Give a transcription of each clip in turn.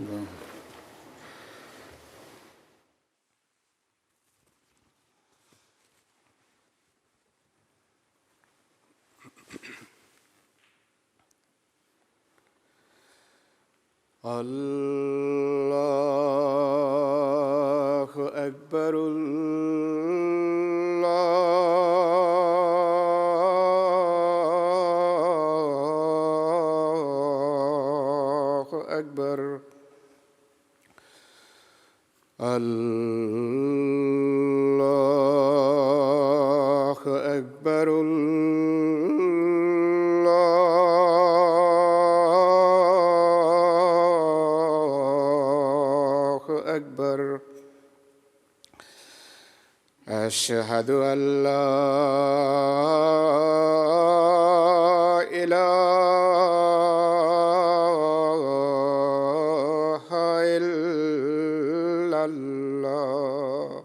اللہ اکبر اللہ اکبر اللہ اکبر أشهد أن لا إله إلا الله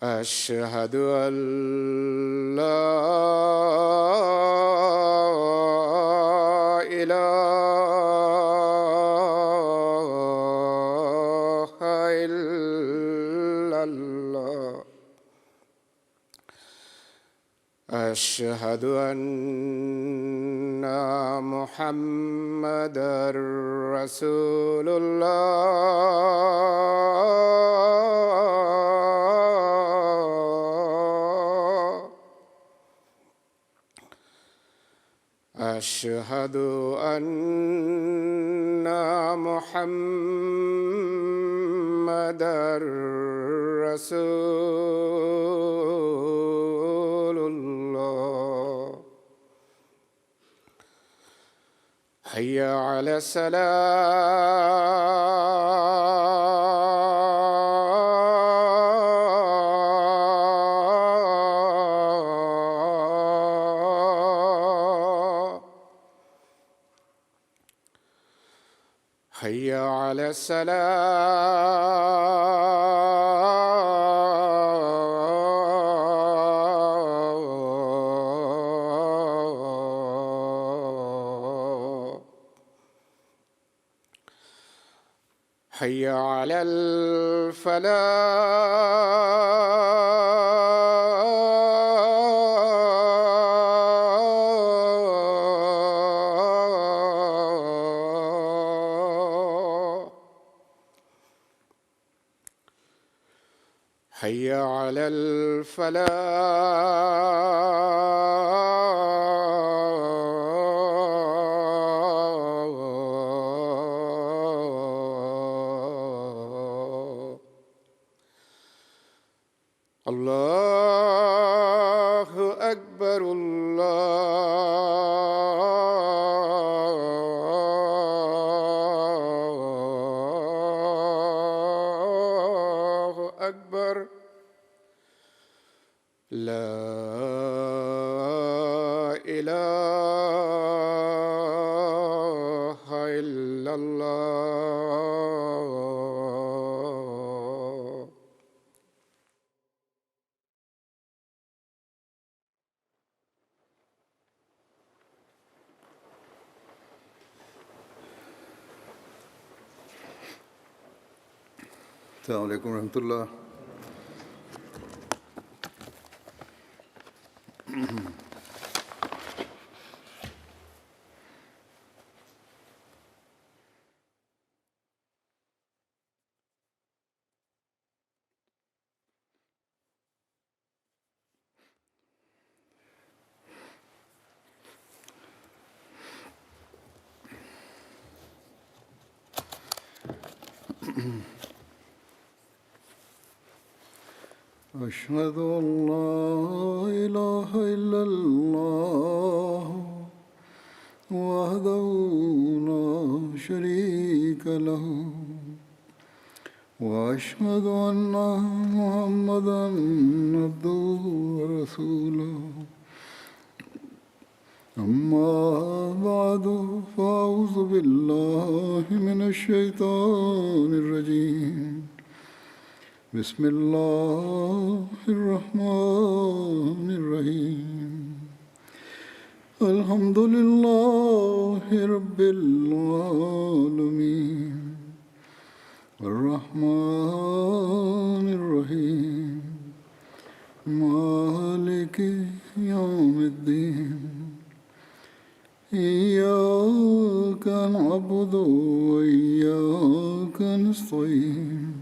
أشهد أن لا إله إلا الله أشهد أن محمدًا رسول الله أشهد أن محمدًا رسول الله حي على الصلاة حي على الصلاة حي على الفلاح حي على الفلاح الله أكبر الله أكبر لا إله إلا الله السلام علیکم ورحمۃ اللہ۔ أشهد أن لا إله إلا الله وحده لا شريك له وأشهد أن محمدًا عبده ورسوله أما بعد فأعوذ بالله من الشيطان الرجيم بسم الله الرحمن الرحيم الحمد لله رب العالمين الرحمن الرحيم مالك يوم الدين إياك نعبد وإياك نستعين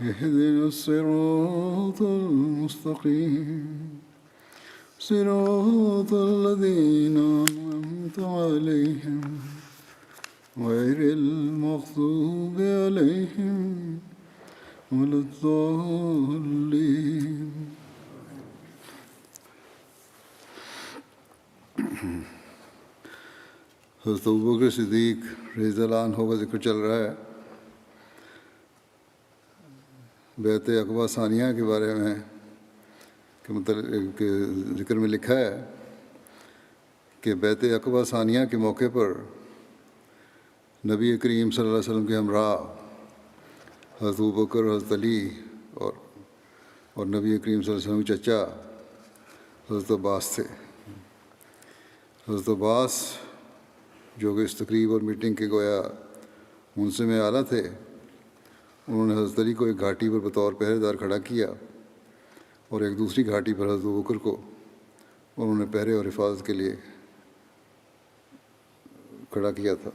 اهدنا الصراط المستقيم صراط الذين أنعمت عليهم غير المغضوب عليهم ولا الضالين. حضرت ابوبکر صدیق رضی اللہ عنہ کا ذکر چل رہا ہے. بیعت عقبہ ثانیہ کے بارے میں کہ ذکر میں لکھا ہے کہ بیعت عقبہ ثانیہ کے موقع پر نبی کریم صلی اللہ علیہ وسلم کے ہمراہ حضرت ابوبکر، حضرت علی اور نبی کریم صلی اللہ علیہ وسلم کے چچا حضرت عباس تھے. حضرت عباس جو کہ اس تقریب اور میٹنگ کے گویا منصب میں اعلیٰ تھے، انہوں نے حضرت علی کو ایک گھاٹی پر بطور پہرے دار کھڑا کیا اور ایک دوسری گھاٹی پر حضرت ابوبکر کو انہوں نے پہرے اور حفاظت کے لیے کھڑا کیا تھا.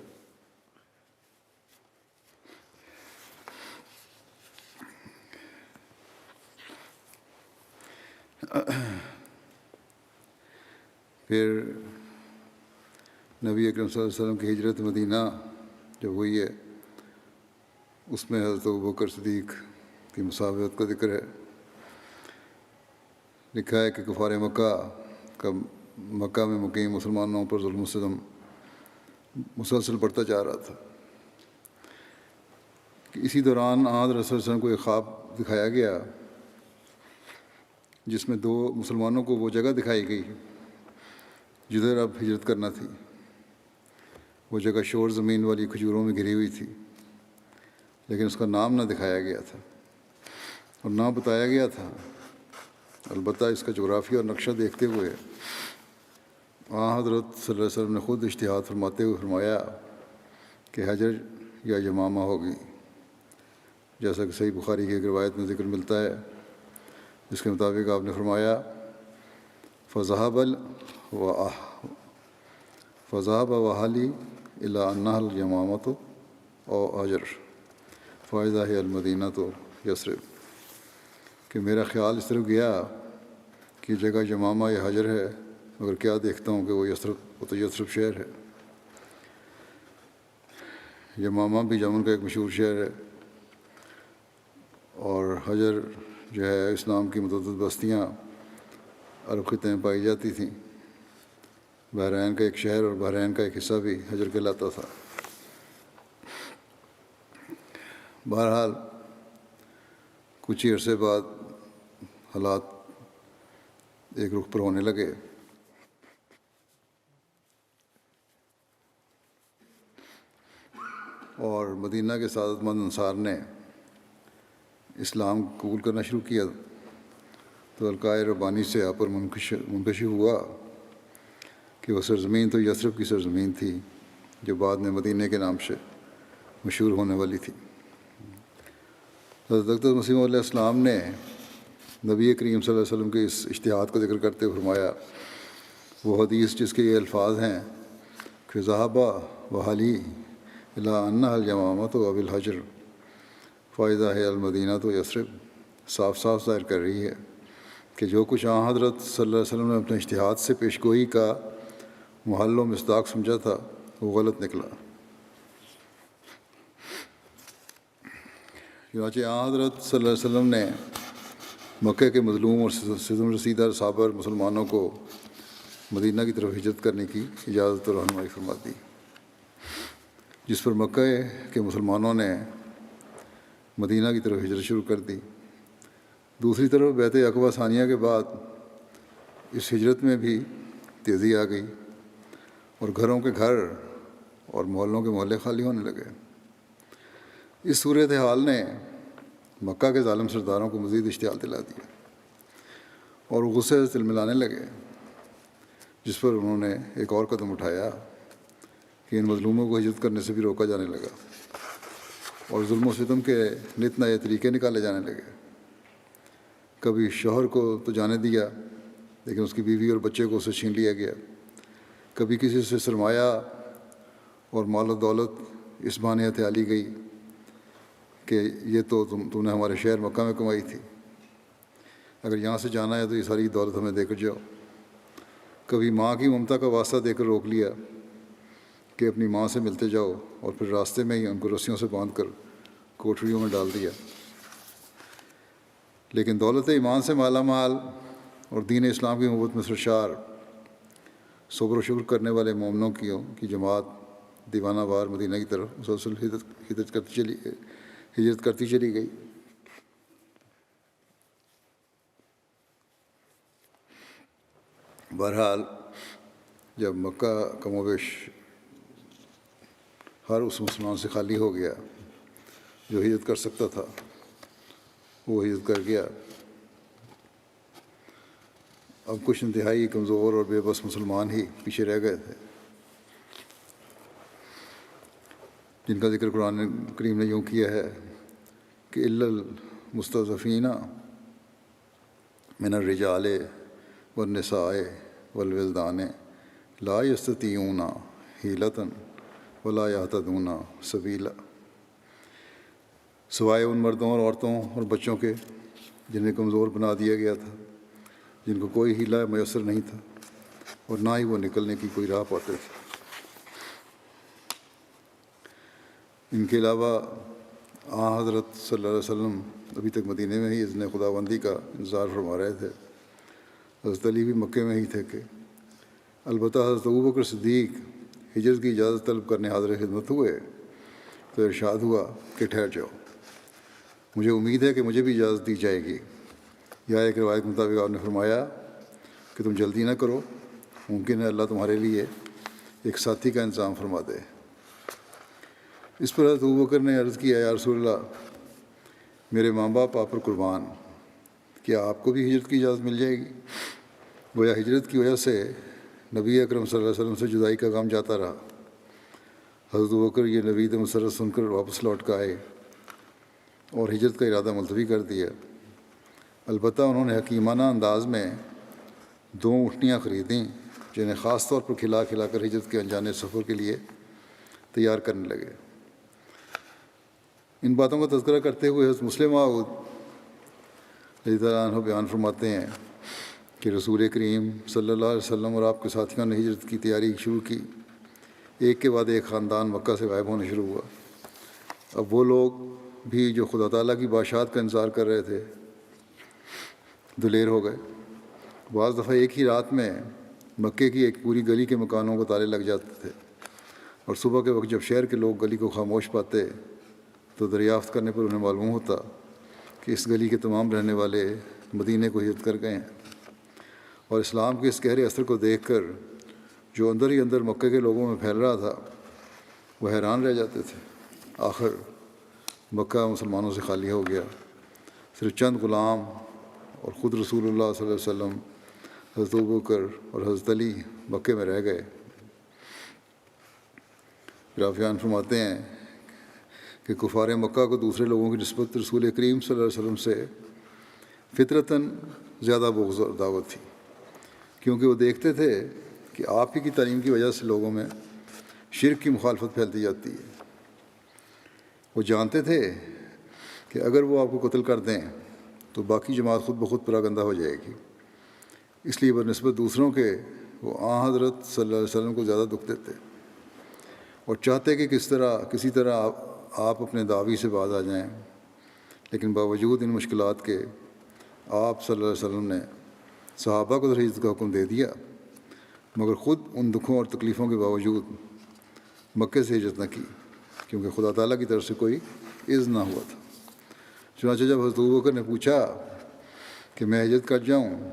پھر نبی اکرم صلی اللہ علیہ وسلم کی ہجرت مدینہ جو ہوئی ہے، اس میں حضرت ابوبکر صدیق کی مساوات کا ذکر ہے. لکھا ہے کہ کفار مکہ میں مقیم مسلمانوں پر ظلم و ستم مسلسل بڑھتا جا رہا تھا. کہ اسی دوران حضرت رسول صلی اللہ علیہ وسلم کو ایک خواب دکھایا گیا جس میں دو مسلمانوں کو وہ جگہ دکھائی گئی جدھر اب ہجرت کرنا تھی. وہ جگہ شور زمین والی کھجوروں میں گھری ہوئی تھی، لیکن اس کا نام نہ دکھایا گیا تھا اور نہ بتایا گیا تھا. البتہ اس کا جغرافیہ اور نقشہ دیکھتے ہوئے حضرت صلی اللہ علیہ وسلم نے خود اجتہاد فرماتے ہوئے فرمایا کہ حجر یا یمامہ ہوگی، جیسا کہ صحیح بخاری کی ایک روایت میں ذکر ملتا ہے جس کے مطابق آپ نے فرمایا فذهب وحالی الی انہا الیمامۃ او حجر فاذا ہی المدینۃ یثرب، کہ میرا خیال اس طرف گیا کہ جگہ یمامہ یا حجر ہے، مگر کیا دیکھتا ہوں کہ وہ یثرب شہر ہے. یمامہ بھی یمن کا ایک مشہور شہر ہے، اور حجر جو ہے اس نام کی متعدد بستیاں عرب خطے میں پائی جاتی تھیں. بحرین کا ایک شہر اور بحرین کا ایک حصہ بھی حجر کہلاتا تھا. بہرحال کچھ ہی عرصے بعد حالات ایک رخ پر ہونے لگے. اور مدینہ کے سعادت مند انصار نے اسلام قبول کرنا شروع کیا تو القائے ربانی سے آپ پر منکشف ہوا کہ وہ سرزمین تو یثرب کی سرزمین تھی جو بعد میں مدینہ کے نام سے مشہور ہونے والی تھی. حضرت مسیح علیہ السلام نے نبی کریم صلی اللہ علیہ وسلم کے اس اجتہاد کا ذکر کرتے ہوئے فرمایا، وہ حدیث جس کے یہ الفاظ ہیں کہ ذهب وحالی الی انہا الیمامۃ او الحجر فاذا ہی المدینۃ یثرب، صاف صاف ظاہر کر رہی ہے کہ جو کچھ حضرت صلی اللہ علیہ وسلم نے اپنے اجتہاد سے پیش گوئی کا محل و مصداق سمجھا تھا وہ غلط نکلا. چنانچہ حضرت صلی اللہ علیہ وسلم نے مکہ کے مظلوم اور ستم رسیدہ صابر مسلمانوں کو مدینہ کی طرف ہجرت کرنے کی اجازت اور رہنمائی فرما دی، جس پر مکہ کے مسلمانوں نے مدینہ کی طرف ہجرت شروع کر دی. دوسری طرف بیعت عقبہ ثانیہ کے بعد اس ہجرت میں بھی تیزی آ گئی اور گھروں کے گھر اور محلوں کے محلے خالی ہونے لگے. اس صورتحال نے مکہ کے ظالم سرداروں کو مزید اشتعال دلا دیا اور غصے سے تلملانے لگے، جس پر انہوں نے ایک اور قدم اٹھایا کہ ان مظلوموں کو ہجرت کرنے سے بھی روکا جانے لگا اور ظلم و ستم کے نت نئے طریقے نکالے جانے لگے۔ کبھی شوہر کو تو جانے دیا لیکن اس کی بیوی اور بچے کو اسے چھین لیا گیا۔ کبھی کسی سے سرمایہ اور مال و دولت اس بہانے ہتھیا لی گئی کہ یہ تو تم نے ہمارے شہر مکہ میں کمائی تھی، اگر یہاں سے جانا ہے تو یہ ساری دولت ہمیں دے کر جاؤ۔ کبھی ماں کی ممتا کا واسطہ دے کر روک لیا کہ اپنی ماں سے ملتے جاؤ، اور پھر راستے میں ہی ان کو رسیوں سے باندھ کر کوٹریوں میں ڈال دیا۔ لیکن دولت ایمان سے مالا مال اور دین اسلام کی محبت میں سرشار صبر و شکر کرنے والے مومنوں کی جماعت دیوانہ وار مدینہ کی طرف مسلسل ہجرت کرتی چلی گئی۔ بہرحال جب مکہ کم و بیش ہر اس مسلمان سے خالی ہو گیا جو ہجرت کر سکتا تھا، وہ ہجرت کر گیا۔ اب کچھ انتہائی کمزور اور بے بس مسلمان ہی پیچھے رہ گئے تھے، جن کا ذکر قرآن کریم نے یوں کیا ہے کہ الا المستضعفین من الرجال والنساء والولدان لا یستطیعون حیلۃ ولا یہتدون سبیلا، سوائے ان مردوں اور عورتوں اور بچوں کے جنہیں کمزور بنا دیا گیا تھا، جن کو کوئی حیلہ میسر نہیں تھا اور نہ ہی وہ نکلنے کی کوئی راہ پاتے تھے۔ ان کے علاوہ حضرت صلی اللہ علیہ وسلم ابھی تک مدینے میں ہی اذن خداوندی کا انتظار فرما رہے تھے۔ حضرت علی بھی مکے میں ہی تھے کہ البتہ حضرت ابوبکر صدیق ہجرت کی اجازت طلب کرنے حاضر خدمت ہوئے تو ارشاد ہوا کہ ٹھہر جاؤ، مجھے امید ہے کہ مجھے بھی اجازت دی جائے گی، یا ایک روایت کے مطابق آپ نے فرمایا کہ تم جلدی نہ کرو، ممکن ہے اللہ تمہارے لیے ایک ساتھی کا انتظام فرما دے۔ اس پر حضرت ابوبکر نے عرض کیا، یا رسول اللہ، میرے ماں باپ آپ پر قربان، کیا آپ کو بھی ہجرت کی اجازت مل جائے گی؟ گویا ہجرت کی وجہ سے نبی اکرم صلی اللہ علیہ وسلم سے جدائی کا غم جاتا رہا۔ حضرت ابوبکر یہ نوید مسرت سن کر واپس لوٹ کر آئے اور ہجرت کا ارادہ ملتوی کر دیا۔ البتہ انہوں نے حکیمانہ انداز میں 2 اونٹنیاں خریدیں جنہیں خاص طور پر کھلا کر ہجرت کے انجانے سفر کے لیے تیار کرنے لگے۔ ان باتوں کا تذکرہ کرتے ہوئے حضرت مسلم موعود رضی اللہ عنہ بیان فرماتے ہیں کہ رسول کریم صلی اللہ علیہ وسلم اور آپ کے ساتھیوں نے ہجرت کی تیاری شروع کی۔ ایک کے بعد ایک خاندان مکہ سے غائب ہونا شروع ہوا۔ اب وہ لوگ بھی جو خدا تعالیٰ کی بادشاہت کا انتظار کر رہے تھے دلیر ہو گئے۔ بعض دفعہ ایک ہی رات میں مکے کی ایک پوری گلی کے مکانوں کو تالے لگ جاتے تھے، اور صبح کے وقت جب شہر کے لوگ گلی کو خاموش پاتے تو دریافت کرنے پر انہیں معلوم ہوتا کہ اس گلی کے تمام رہنے والے مدینے کو ہجرت کر گئے ہیں۔ اور اسلام کے اس گہرے اثر کو دیکھ کر جو اندر ہی اندر مکے کے لوگوں میں پھیل رہا تھا وہ حیران رہ جاتے تھے۔ آخر مکہ مسلمانوں سے خالی ہو گیا، صرف چند غلام اور خود رسول اللہ صلی اللہ علیہ وسلم، حضرت ابوبکر اور حضرت علی مکے میں رہ گئے۔ رافعان فرماتے ہیں کہ کفار مکہ کو دوسرے لوگوں کی نسبت رسول کریم صلی اللہ علیہ وسلم سے فطرتاً زیادہ بغض اور دعوت تھی، کیونکہ وہ دیکھتے تھے کہ آپ ہی کی تعلیم کی وجہ سے لوگوں میں شرک کی مخالفت پھیلتی جاتی ہے۔ وہ جانتے تھے کہ اگر وہ آپ کو قتل کر دیں تو باقی جماعت خود بخود پراگندہ ہو جائے گی، اس لیے بنسبت دوسروں کے وہ حضرت صلی اللہ علیہ وسلم کو زیادہ دکھ دیتے اور چاہتے کہ کسی طرح آپ اپنے دعوی سے باز آ جائیں۔ لیکن باوجود ان مشکلات کے آپ صلی اللہ علیہ وسلم نے صحابہ کو ہجرت کا حکم دے دیا، مگر خود ان دکھوں اور تکلیفوں کے باوجود مکے سے ہجرت نہ کی، کیونکہ خدا تعالیٰ کی طرف سے کوئی اذن نہ ہوا تھا۔ چنانچہ جب حضرت ابوبکر نے پوچھا کہ میں ہجرت کر جاؤں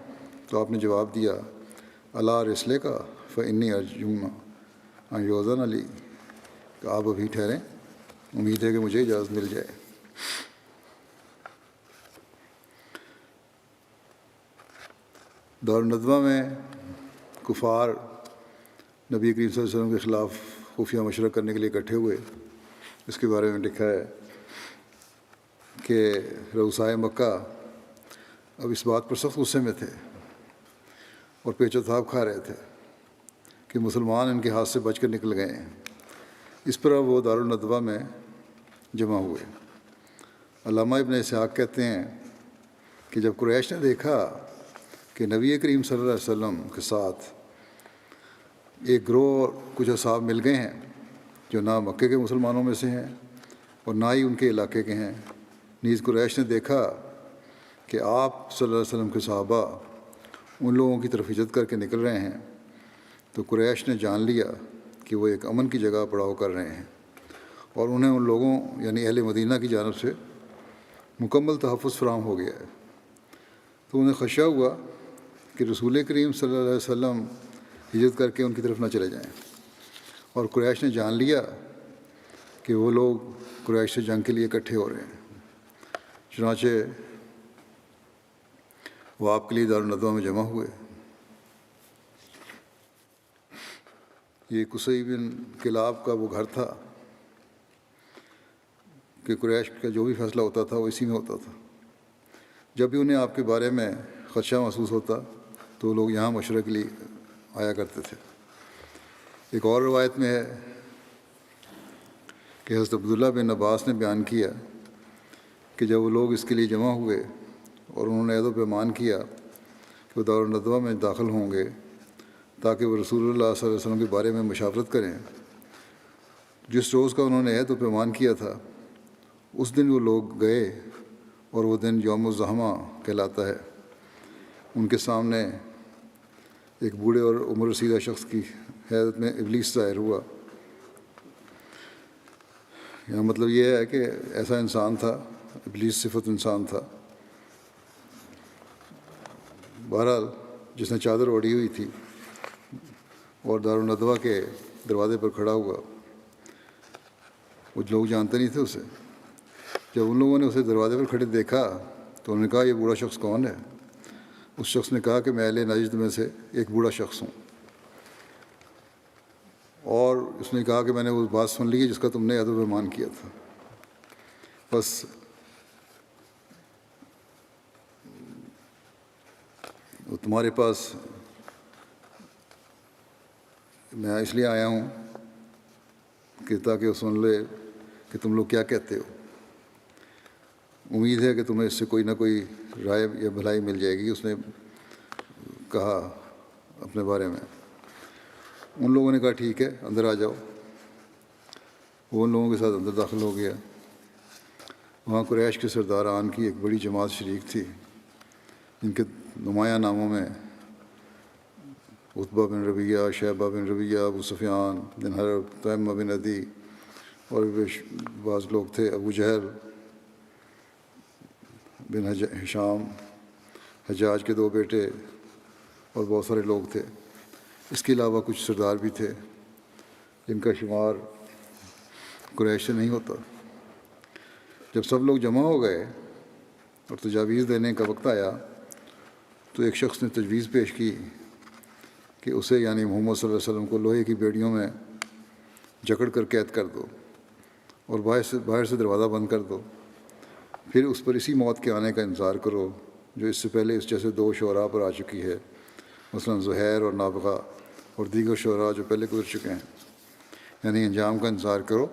تو آپ نے جواب دیا، الا رسلک فانی ارجو ان یؤذن لی، کہ آپ ابھی ٹھہریں، امید ہے کہ مجھے اجازت مل جائے۔ دارالندوہ میں کفار نبی کریم صلی اللہ علیہ وسلم کے خلاف خفیہ مشورہ کرنے کے لیے اکٹھے ہوئے. اس کے بارے میں لکھا ہے کہ رؤسائے مکہ اب اس بات پر سخت غصے میں تھے اور پیچ و تاب کھا رہے تھے کہ مسلمان ان کے ہاتھ سے بچ کر نکل گئے ہیں. اس پر اب وہ دارالندوہ میں جمع ہوئے. علامہ ابن اسحاق کہتے ہیں کہ جب قریش نے دیکھا کہ نبی کریم صلی اللہ علیہ وسلم کے ساتھ ایک گروہ اور کچھ اصحاب مل گئے ہیں جو نہ مکے کے مسلمانوں میں سے ہیں اور نہ ہی ان کے علاقے کے ہیں، نیز قریش نے دیکھا کہ آپ صلی اللہ علیہ وسلم کے صحابہ ان لوگوں کی طرف ہجرت کر کے نکل رہے ہیں، تو قریش نے جان لیا کہ وہ ایک امن کی جگہ پڑاؤ کر رہے ہیں اور انہیں ان لوگوں یعنی اہل مدینہ کی جانب سے مکمل تحفظ فراہم ہو گیا ہے. تو انہیں خدشہ ہوا کہ رسول کریم صلی اللہ علیہ وسلم ہجرت کر کے ان کی طرف نہ چلے جائیں، اور قریش نے جان لیا کہ وہ لوگ قریش سے جنگ کے لیے اکٹھے ہو رہے ہیں. چنانچہ وہ آپ کے لیے دارالندوہ میں جمع ہوئے. یہ قصی بن کلاب کا وہ گھر تھا کہ قریش کا جو بھی فیصلہ ہوتا تھا وہ اسی میں ہوتا تھا. جب بھی انہیں آپ کے بارے میں خدشہ محسوس ہوتا تو وہ لوگ یہاں مشورے کے لیے آیا کرتے تھے. ایک اور روایت میں ہے کہ حضرت عبداللہ بن عباس نے بیان کیا کہ جب وہ لوگ اس کے لیے جمع ہوئے اور انہوں نے عہد و پیمان کیا کہ وہ دارالندوہ میں داخل ہوں گے تاکہ وہ رسول اللہ صلی اللہ علیہ وسلم کے بارے میں مشاورت کریں، جس روز کا انہوں نے عہد و پیمان کیا تھا اس دن وہ لوگ گئے اور وہ دن یوم الزحمہ کہلاتا ہے. ان کے سامنے ایک بوڑھے اور عمر رسیدہ شخص کی حیرت میں ابلیس ظاہر ہوا. یہاں مطلب یہ ہے کہ ایسا انسان تھا، ابلیس صفت انسان تھا. بہرحال جس نے چادر اوڑھی ہوئی تھی اور دارالندوہ کے دروازے پر کھڑا ہوا، وہ لوگ جانتے نہیں تھے اسے. جب ان لوگوں نے اسے دروازے پر کھڑے دیکھا تو انہوں نے کہا یہ بوڑھا شخص کون ہے؟ اس شخص نے کہا کہ میں اہل نجد میں سے ایک بوڑھا شخص ہوں، اور اس نے کہا کہ میں نے وہ بات سن لی ہے جس کا تم نے عہد و پیمان کیا تھا. بس وہ تمہارے پاس میں اس لیے آیا ہوں کہ تاکہ وہ سن لے کہ تم لوگ کیا کہتے ہو. امید ہے کہ تمہیں اس سے کوئی نہ کوئی رائے یا بھلائی مل جائے گی. اس نے کہا اپنے بارے میں. ان لوگوں نے کہا ٹھیک ہے اندر آ جاؤ. وہ ان لوگوں کے ساتھ اندر داخل ہو گیا. وہاں قریش کے سرداران کی ایک بڑی جماعت شریک تھی جن کے نمایاں ناموں میں عتبہ بن ربیعہ، شیبہ بن ربیعہ، ابو سفیان بن حرب، تیمہ بن عدی اور بعض لوگ تھے، ابو جہل بن ہشام، حجاج کے 2 بیٹے اور بہت سارے لوگ تھے. اس کے علاوہ کچھ سردار بھی تھے جن کا شمار قریش سے نہیں ہوتا. جب سب لوگ جمع ہو گئے اور تجاویز دینے کا وقت آیا تو ایک شخص نے تجویز پیش کی کہ اسے یعنی محمد صلی اللہ علیہ وسلم کو لوہے کی بیڑیوں میں جکڑ کر قید کر دو اور باہر سے دروازہ بند کر دو. پھر اس پر اسی موت کے آنے کا انتظار کرو جو اس سے پہلے اس جیسے 2 شعراء پر آ چکی ہے، مثلا زہیر اور نابغہ اور دیگر شعراء جو پہلے گزر چکے ہیں. یعنی انجام کا انتظار کرو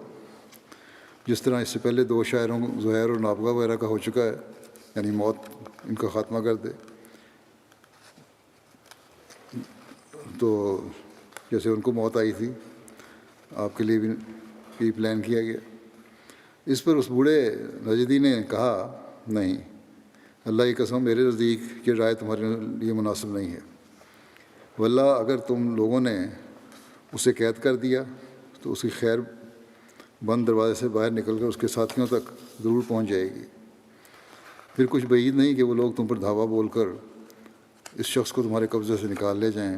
جس طرح اس سے پہلے 2 شاعروں زہیر اور نابغہ وغیرہ کا ہو چکا ہے، یعنی موت ان کا خاتمہ کر دے. تو جیسے ان کو موت آئی تھی آپ کے لیے بھی پلان کیا گیا. اس پر اس بوڑھے نجدی نے کہا نہیں، اللہ کی قسم میرے نزدیک یہ رائے تمہارے لیے مناسب نہیں ہے. واللہ اگر تم لوگوں نے اسے قید کر دیا تو اس کی خیر بند دروازے سے باہر نکل کر اس کے ساتھیوں تک ضرور پہنچ جائے گی. پھر کچھ بعید نہیں کہ وہ لوگ تم پر دھاوا بول کر اس شخص کو تمہارے قبضے سے نکال لے جائیں،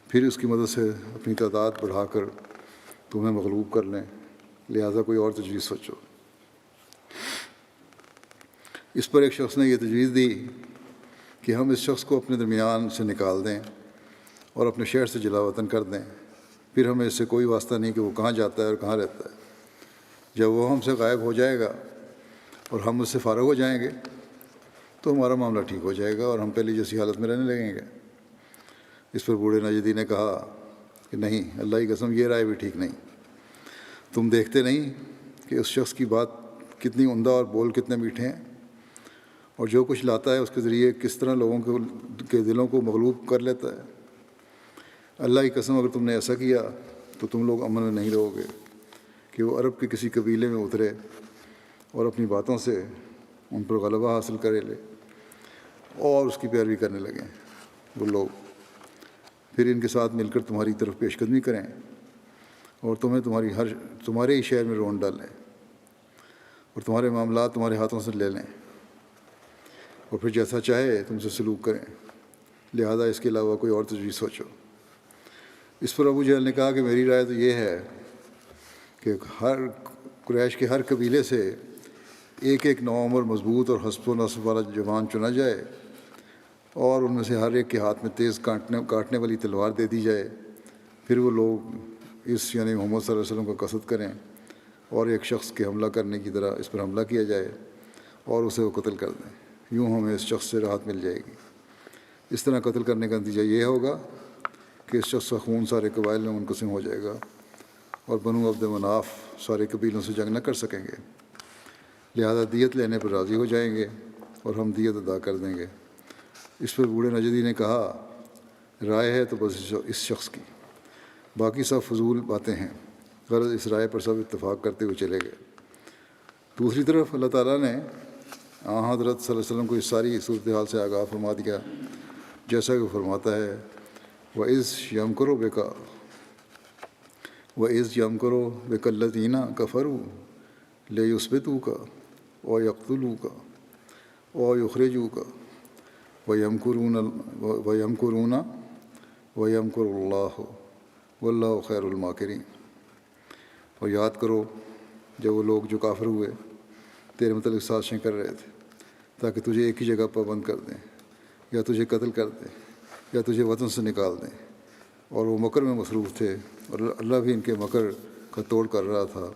پھر اس کی مدد سے اپنی تعداد بڑھا کر تمہیں مغلوب کر لیں. لہٰذا کوئی اور تجویز سوچو. اس پر ایک شخص نے یہ تجویز دی کہ ہم اس شخص کو اپنے درمیان سے نکال دیں اور اپنے شہر سے جلا وطن کر دیں، پھر ہمیں اس سے کوئی واسطہ نہیں کہ وہ کہاں جاتا ہے اور کہاں رہتا ہے۔ جب وہ ہم سے غائب ہو جائے گا اور ہم اس سے فارغ ہو جائیں گے تو ہمارا معاملہ ٹھیک ہو جائے گا اور ہم پہلی جیسی حالت میں رہنے لگیں گے۔ اس پر بوڑھے نجدی نے کہا کہ نہیں، اللہ کی قسم یہ رائے بھی ٹھیک نہیں۔ تم دیکھتے نہیں کہ اس شخص کی بات کتنی عمدہ اور بول کتنے میٹھے ہیں، اور جو کچھ لاتا ہے اس کے ذریعے کس طرح لوگوں کے دلوں کو مغلوب کر لیتا ہے۔ اللہ کی قسم اگر تم نے ایسا کیا تو تم لوگ امن میں نہیں رہو گے کہ وہ عرب کے کسی قبیلے میں اترے اور اپنی باتوں سے ان پر غلبہ حاصل کرے لے اور اس کی پیروی کرنے لگیں۔ وہ لوگ پھر ان کے ساتھ مل کر تمہاری طرف پیش قدمی کریں اور تمہیں تمہارے ہی شہر میں رون ڈالیں اور تمہارے معاملات تمہارے ہاتھوں سے لے لیں اور پھر جیسا چاہے تم سے سلوک کریں، لہذا اس کے علاوہ کوئی اور تجویز سوچو۔ اس پر ابو جہل نے کہا کہ میری رائے تو یہ ہے کہ قریش کے ہر قبیلے سے ایک نوعمر مضبوط اور حسب و نصب والا جوان چنا جائے اور ان میں سے ہر ایک کے ہاتھ میں تیز کاٹنے والی تلوار دے دی جائے، پھر وہ لوگ یعنی محمد صلی اللہ علیہ وسلم کا قصد کریں اور ایک شخص کے حملہ کرنے کی طرح اس پر حملہ کیا جائے اور اسے وہ قتل کر دیں، یوں ہمیں اس شخص سے راحت مل جائے گی۔ اس طرح قتل کرنے کا نتیجہ یہ ہوگا کہ اس شخص کا خون سارے قبائل میں منقسم ہو جائے گا اور بنو عبد مناف سارے قبیلوں سے جنگ نہ کر سکیں گے، لہذا دیت لینے پر راضی ہو جائیں گے اور ہم دیت ادا کر دیں گے۔ اس پر بوڑھے نجدی نے کہا رائے ہے تو بس اس شخص کی، باقی سب فضول باتیں ہیں۔ غرض اس رائے پر سب اتفاق کرتے ہوئے چلے گئے۔ دوسری طرف اللہ تعالیٰ نے حضرت صلی اللہ علیہ وسلم کو اس ساری صورتحال سے آگاہ فرما دیا، جیسا کہ وہ فرماتا ہے وَإِذْ يَمْكُرُ بِكَ الَّذِينَ كَفَرُوا لِيُثْبِتُوكَ وَيَقْتُلُوكَ وَيُخْرِجُوكَ وَيَمْكُرُونَ وَيَمْكُرُ اللَّهُ وَاللَّهُ خَيْرُ الْمَاكِرِينَ۔ اور یاد کرو جب وہ لوگ جو کافر ہوئے تیرے متعلق سازشیں کر رہے تھے تاکہ تجھے ایک ہی جگہ پابند کر دیں یا تجھے قتل کر دیں یا تجھے وطن سے نکال دیں، اور وہ مکر میں مصروف تھے اور اللہ بھی ان کے مکر کا توڑ کر رہا تھا،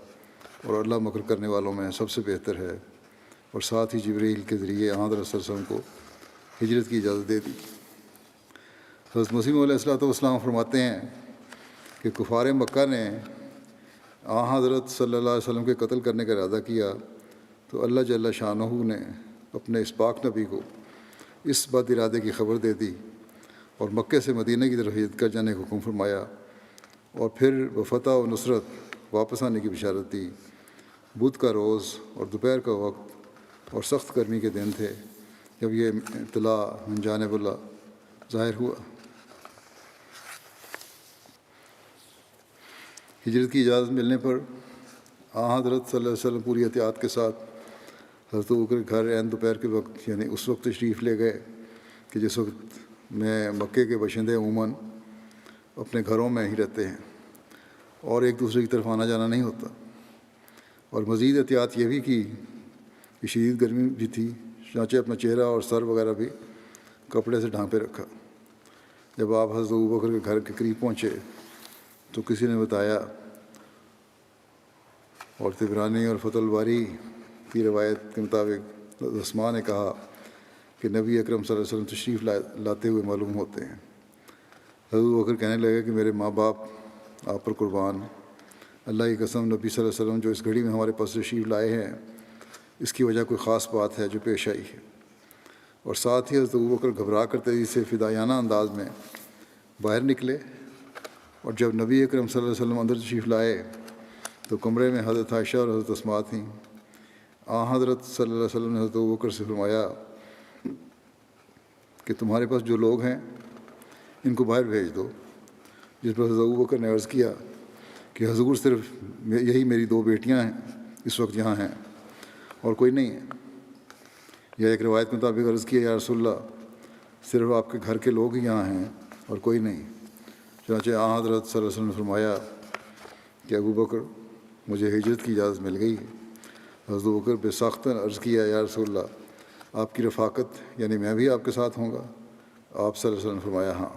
اور اللہ مکر کرنے والوں میں سب سے بہتر ہے۔ اور ساتھ ہی جبریل کے ذریعے حضرت صلی اللہ علیہ وسلم کو ہجرت کی اجازت دے دی۔ حضرت مسیح علیہ السلام فرماتے ہیں کہ کفار مکہ نے حضرت صلی اللہ علیہ وسلم کے قتل کرنے کا ارادہ کیا تو اللہ جل شانہ نے اپنے اس پاک نبی کو اس بد ارادے کی خبر دے دی اور مکے سے مدینہ کی طرف ہجرت کر جانے کا حکم فرمایا، اور پھر بفتح و نصرت واپس آنے کی بشارت دی۔ بدھ کا روز اور دوپہر کا وقت اور سخت گرمی کے دن تھے جب یہ اطلاع من جانب اللہ ظاہر ہوا۔ ہجرت کی اجازت ملنے پر حضرت صلی اللہ علیہ وسلم پوری احتیاط کے ساتھ حضرت ابوبکر کے گھر عین دوپہر کے وقت یعنی اس وقت تشریف لے گئے کہ جس وقت میں مکے کے باشندے عموماً اپنے گھروں میں ہی رہتے ہیں اور ایک دوسرے کی طرف آنا جانا نہیں ہوتا، اور مزید احتیاط یہ بھی کی کہ شدید گرمی بھی تھی، چنانچہ اپنا چہرہ اور سر وغیرہ بھی کپڑے سے ڈھانپے رکھا۔ جب آپ حضرت ابوبکر کے گھر کے قریب پہنچے تو کسی نے بتایا، اور طبرانی اور فتح الباری کی روایت کے مطابق اسماء نے کہا کہ نبی اکرم صلی اللہ علیہ وسلم تشریف لاتے ہوئے معلوم ہوتے ہیں۔ حضرت ابوبکر کہنے لگے کہ میرے ماں باپ آپ پر قربان، اللہ کی قسم نبی صلی اللہ علیہ وسلم جو اس گھڑی میں ہمارے پاس تشریف لائے ہیں اس کی وجہ کوئی خاص بات ہے جو پیش آئی ہے۔ اور ساتھ ہی حضرت ابوبکر گھبرا کر تیزی سے فدائیانہ انداز میں باہر نکلے، اور جب نبی اکرم صلی اللہ علیہ وسلم اندر تشریف لائے تو کمرے میں حضرت عائشہ اور حضرت اسماء تھیں۔ حضرت صلی اللہ علیہ وسلم نے حضرت ابوبکر سے فرمایا کہ تمہارے پاس جو لوگ ہیں ان کو باہر بھیج دو، جس پر حضرت ابوبکر نے عرض کیا کہ حضور صرف یہی میری 2 بیٹیاں ہیں اس وقت یہاں ہیں اور کوئی نہیں ہے، یا ایک روایت کے مطابق عرض کیا یا رسول اللہ صرف آپ کے گھر کے لوگ ہی یہاں ہیں اور کوئی نہیں۔ چنانچہ حضرت صلی اللہ علیہ وسلم نے فرمایا کہ ابوبکر مجھے ہجرت کی اجازت مل گئی ہے۔ حضرت ابوبکر بے ساختہ عرض کیا یا رسول اللہ آپ کی رفاقت یعنی میں بھی آپ کے ساتھ ہوں گا؟ آپ صلی اللہ علیہ وسلم نے فرمایا ہاں۔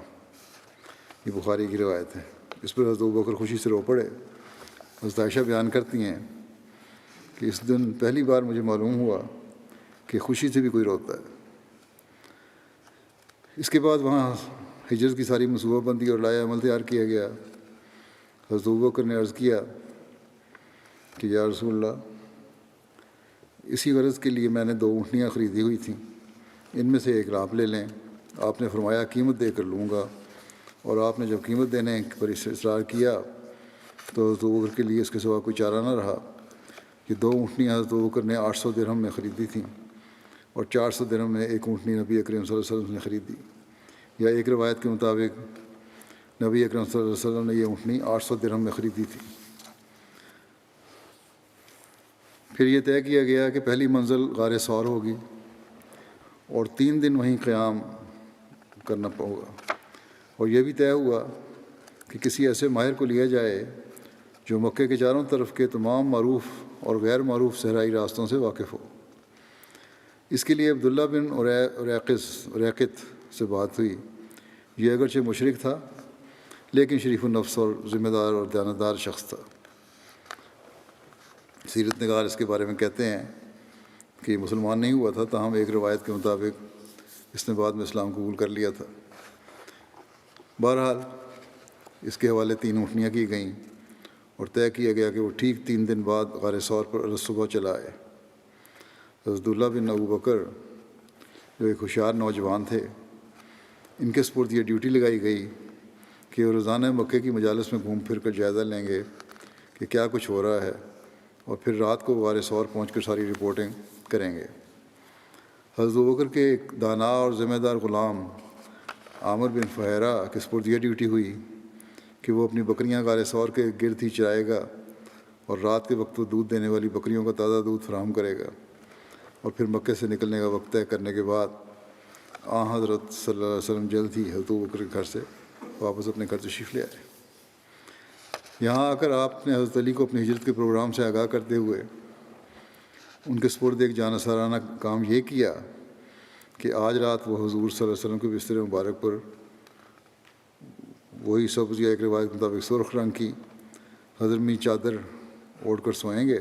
یہ بخاری کی روایت ہے۔ اس پر حضرت ابوبکر خوشی سے رو پڑے۔ حضرت عائشہ بیان کرتی ہیں کہ اس دن پہلی بار مجھے معلوم ہوا کہ خوشی سے بھی کوئی روتا ہے۔ اس کے بعد وہاں ہجرت کی ساری منصوبہ بندی اور لائحہ عمل تیار کیا گیا۔ حضرت ابوبکر نے عرض کیا کہ یا رسول اللہ، اسی غرض کے لیے میں نے 2 اونٹنیاں خریدی ہوئی تھیں، ان میں سے ایک آپ لے لیں۔ آپ نے فرمایا قیمت دے کر لوں گا، اور آپ نے جب قیمت دینے پر اصرار کیا تو حضرت ابوبکر کے لیے اس کے سوا کوئی چارہ نہ رہا کہ 2 اونٹنیاں حضرت ابوبکر نے 800 درہم میں خریدی تھیں، اور 400 درہم میں ایک اونٹنی نبی اکرم صلی اللہ علیہ وسلم نے خریدی، یا ایک روایت کے مطابق نبی اکرم صلی اللہ علیہ وسلم نے یہ اونٹنی 800 درہم میں خریدی تھی۔ پھر یہ طے کیا گیا کہ پہلی منزل غار ثور ہوگی اور 3 دن وہیں قیام کرنا ہوگا، اور یہ بھی طے ہوا کہ کسی ایسے ماہر کو لیا جائے جو مکے کے چاروں طرف کے تمام معروف اور غیر معروف صحرائی راستوں سے واقف ہو۔ اس کے لیے عبداللہ بن اریقط سے بات ہوئی۔ یہ اگرچہ مشرک تھا لیکن شریف النفس اور ذمہ دار اور دیانتدار شخص تھا۔ سیرت نگار اس کے بارے میں کہتے ہیں کہ یہ مسلمان نہیں ہوا تھا، تاہم ایک روایت کے مطابق اس نے بعد میں اسلام قبول کر لیا تھا۔ بہرحال اس کے حوالے 3 اونٹنیاں کی گئیں اور طے کیا گیا کہ وہ ٹھیک 3 دن بعد غار ثور پر صبح چلا آئے۔ حضرت عبداللہ بن ابوبکر جو ایک ہوشیار نوجوان تھے، ان کے سپرد یہ ڈیوٹی لگائی گئی کہ وہ روزانہ مکے کی مجالس میں گھوم پھر کر جائزہ لیں گے کہ کیا کچھ ہو رہا ہے، اور پھر رات کو غار ثور پہنچ کر ساری رپورٹنگ کریں گے۔ حضرت ابوبکر کے ایک دانا اور ذمہ دار غلام عامر بن فہیرہ کے سپرد یہ ڈیوٹی ہوئی کہ وہ اپنی بکریاں غار ثور کے گرد ہی چرائے گا، اور رات کے وقت وہ دودھ دینے والی بکریوں کا تازہ دودھ فراہم کرے گا، اور پھر مکے سے نکلنے کا وقت طے کرنے کے بعد حضرت صلی اللہ علیہ وسلم جلد ہی حضرت ابوبکر کے گھر سے واپس اپنے گھر تشریف لے آئے۔ یہاں آ کر آپ نے حضرت علی کو اپنی ہجرت کے پروگرام سے آگاہ کرتے ہوئے ان کے سپرد ایک جانثارانہ کام یہ کیا کہ آج رات وہ حضور صلی اللہ علیہ وسلم کے بستر مبارک پر وہی سبز یا ایک روایت کے مطابق سرخ رنگ کی حضرمی چادر اوڑھ کر سوئیں گے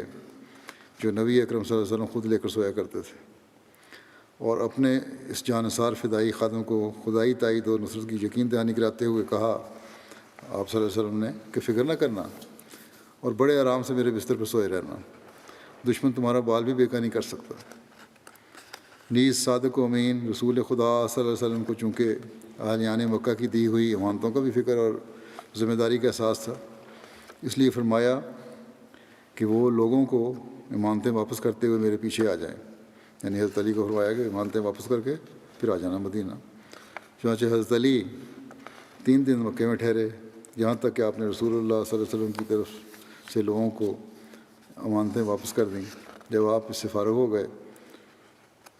جو نبی اکرم صلی اللہ علیہ وسلم خود لے کر سویا کرتے تھے، اور اپنے اس جانثار فدائی خادم کو خدائی تائید اور نصرت کی یقین دہانی کراتے ہوئے کہا آپ صلی اللہ علیہ وسلم نے کہ فکر نہ کرنا اور بڑے آرام سے میرے بستر پر سوئے رہنا، دشمن تمہارا بال بھی بیکا نہیں کر سکتا۔ نیز صادق و امین رسول خدا صلی اللہ علیہ وسلم کو چونکہ اہلیان مکہ کی دی ہوئی امانتوں کا بھی فکر اور ذمہ داری کا احساس تھا، اس لیے فرمایا کہ وہ لوگوں کو امانتیں واپس کرتے ہوئے میرے پیچھے آ جائیں، یعنی حضرت علی کو فرمایا کہ امانتیں واپس کر کے پھر آ جانا مدینہ۔ چنانچہ حضرت علی 3 دن مکے میں ٹھہرے، یہاں تک کہ آپ نے رسول اللہ صلی اللہ علیہ وسلم کی طرف سے لوگوں کو امانتیں واپس کر دیں۔ جب آپ اس سے فارغ ہو گئے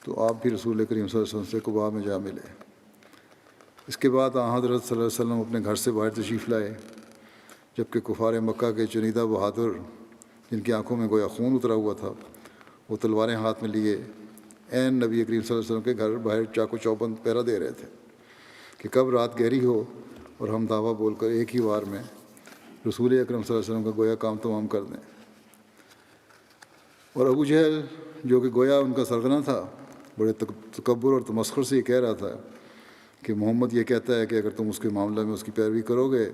تو آپ بھی رسول کریم صلی اللہ علیہ وسلم سے قباء میں جا ملے۔ اس کے بعد حضرت صلی اللہ علیہ وسلم اپنے گھر سے باہر تشریف لائے، جبکہ کفار مکہ کے چنیدہ بہادر جن کی آنکھوں میں گویا خون اترا ہوا تھا، وہ تلواریں ہاتھ میں لیے عین نبی کریم صلی اللہ علیہ وسلم کے گھر باہر چاق و چوبند پہرا دے رہے تھے کہ کب رات گہری ہو اور ہم دعویٰ بول کر ایک ہی وار میں رسول اکرم صلی اللہ علیہ وسلم کا گویا کام تمام کر دیں۔ اور ابو جہل جو کہ گویا ان کا سرغنہ تھا، بڑے تکبر اور تمسخر سے یہ کہہ رہا تھا کہ محمد یہ کہتا ہے کہ اگر تم اس کے معاملہ میں اس کی پیروی کرو گے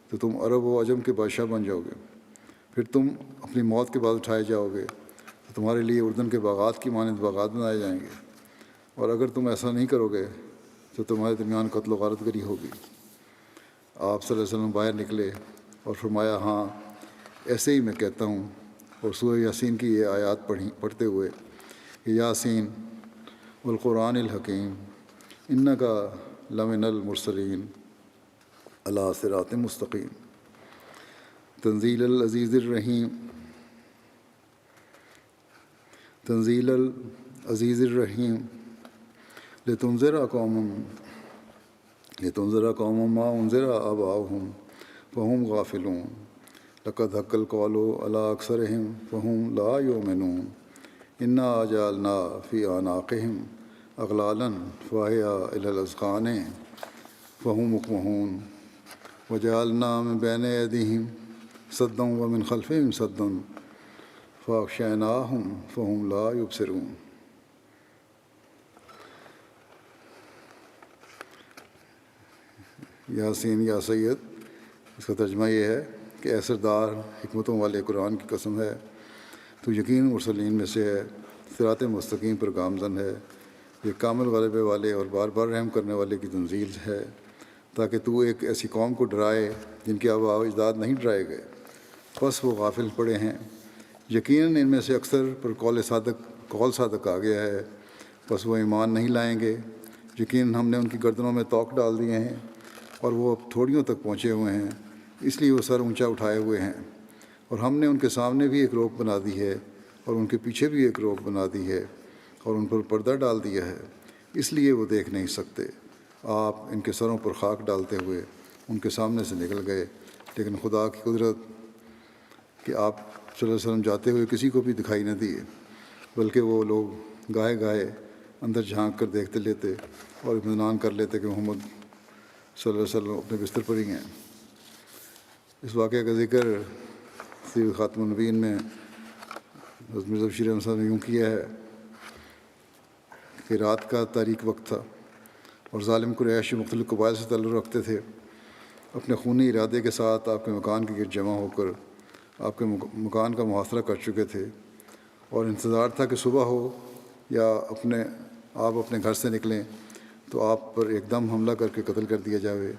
تو تم عرب و عجم کے بادشاہ بن جاؤ گے، پھر تم اپنی موت کے بعد اٹھائے جاؤ گے تو تمہارے لیے اردن کے باغات کی مانند باغات بنائے جائیں گے، اور اگر تم ایسا نہیں کرو گے تو تمہارے درمیان قتل و غارت گری ہوگی۔ آپ صلی اللہ علیہ وسلم باہر نکلے اور فرمایا ہاں ایسے ہی میں کہتا ہوں، اور سورہ یاسین کی یہ آیات پڑھتے ہوئے کہ یاسین والقرآن الحکیم انکا لمن المرسلین علی صراط مستقیم تنزیل العزیز الرحیم تنزیل العزیز الرحیم لتنذر قوما ما انذر آباؤہم فہم غافلون لقد حق القول علی اکثرہم فہم لا یؤمنون انا جعلنا فی اعناقہم اغلالا فہی الی الاذقان فہم مقمحون وجعلنا من بین ایدیہم سدا ومن خلفہم سدا فاغشیناہم فہم لا یبصرون۔ یاسین یا سید، اس کا ترجمہ یہ ہے کہ اے سردار حکمتوں والے قرآن کی قسم ہے، تو یقین مرسلین میں سے ہے، صراط مستقیم پر گامزن ہے، یہ کامل غلبے والے اور بار بار رحم کرنے والے کی تنزیل ہے، تاکہ تو ایک ایسی قوم کو ڈرائے جن کے آباء و اجداد نہیں ڈرائے گئے، بس وہ غافل پڑے ہیں۔ یقیناً ان میں سے اکثر پر قول صادق آ گیا ہے، بس وہ ایمان نہیں لائیں گے۔ یقیناً ہم نے ان کی گردنوں میں توق ڈال دیے ہیں اور وہ اب تھوڑیوں تک پہنچے ہوئے ہیں، اس لیے وہ سر اونچا اٹھائے ہوئے ہیں، اور ہم نے ان کے سامنے بھی ایک روک بنا دی ہے اور ان کے پیچھے بھی ایک روک بنا دی ہے اور ان پر پردہ ڈال دیا ہے، اس لیے وہ دیکھ نہیں سکتے۔ آپ ان کے سروں پر خاک ڈالتے ہوئے ان کے سامنے سے نکل گئے، لیکن خدا کی قدرت کہ آپ صلی اللہ علیہ وسلم جاتے ہوئے کسی کو بھی دکھائی نہ دیے، بلکہ وہ لوگ گاہے گاہے اندر جھانک کر دیکھتے لیتے اور اطمینان کر لیتے کہ محمد صلی اللہ علیہ وسلم اپنے بستر پر ہی ہیں۔ اس واقعے کا ذکر سیرت خاتم النبیین میں حضرت مرزا بشیر احمد صاحب نے یوں کیا ہے کہ رات کا تاریک وقت تھا اور ظالم قریش جو مختلف قبائل سے تعلق رکھتے تھے، اپنے خونی ارادے کے ساتھ آپ کے مکان کے گرد جمع ہو کر آپ کے مکان کا محاصرہ کر چکے تھے، اور انتظار تھا کہ صبح ہو یا آپ اپنے گھر سے نکلیں تو آپ پر ایک دم حملہ کر کے قتل کر دیا جاوے۔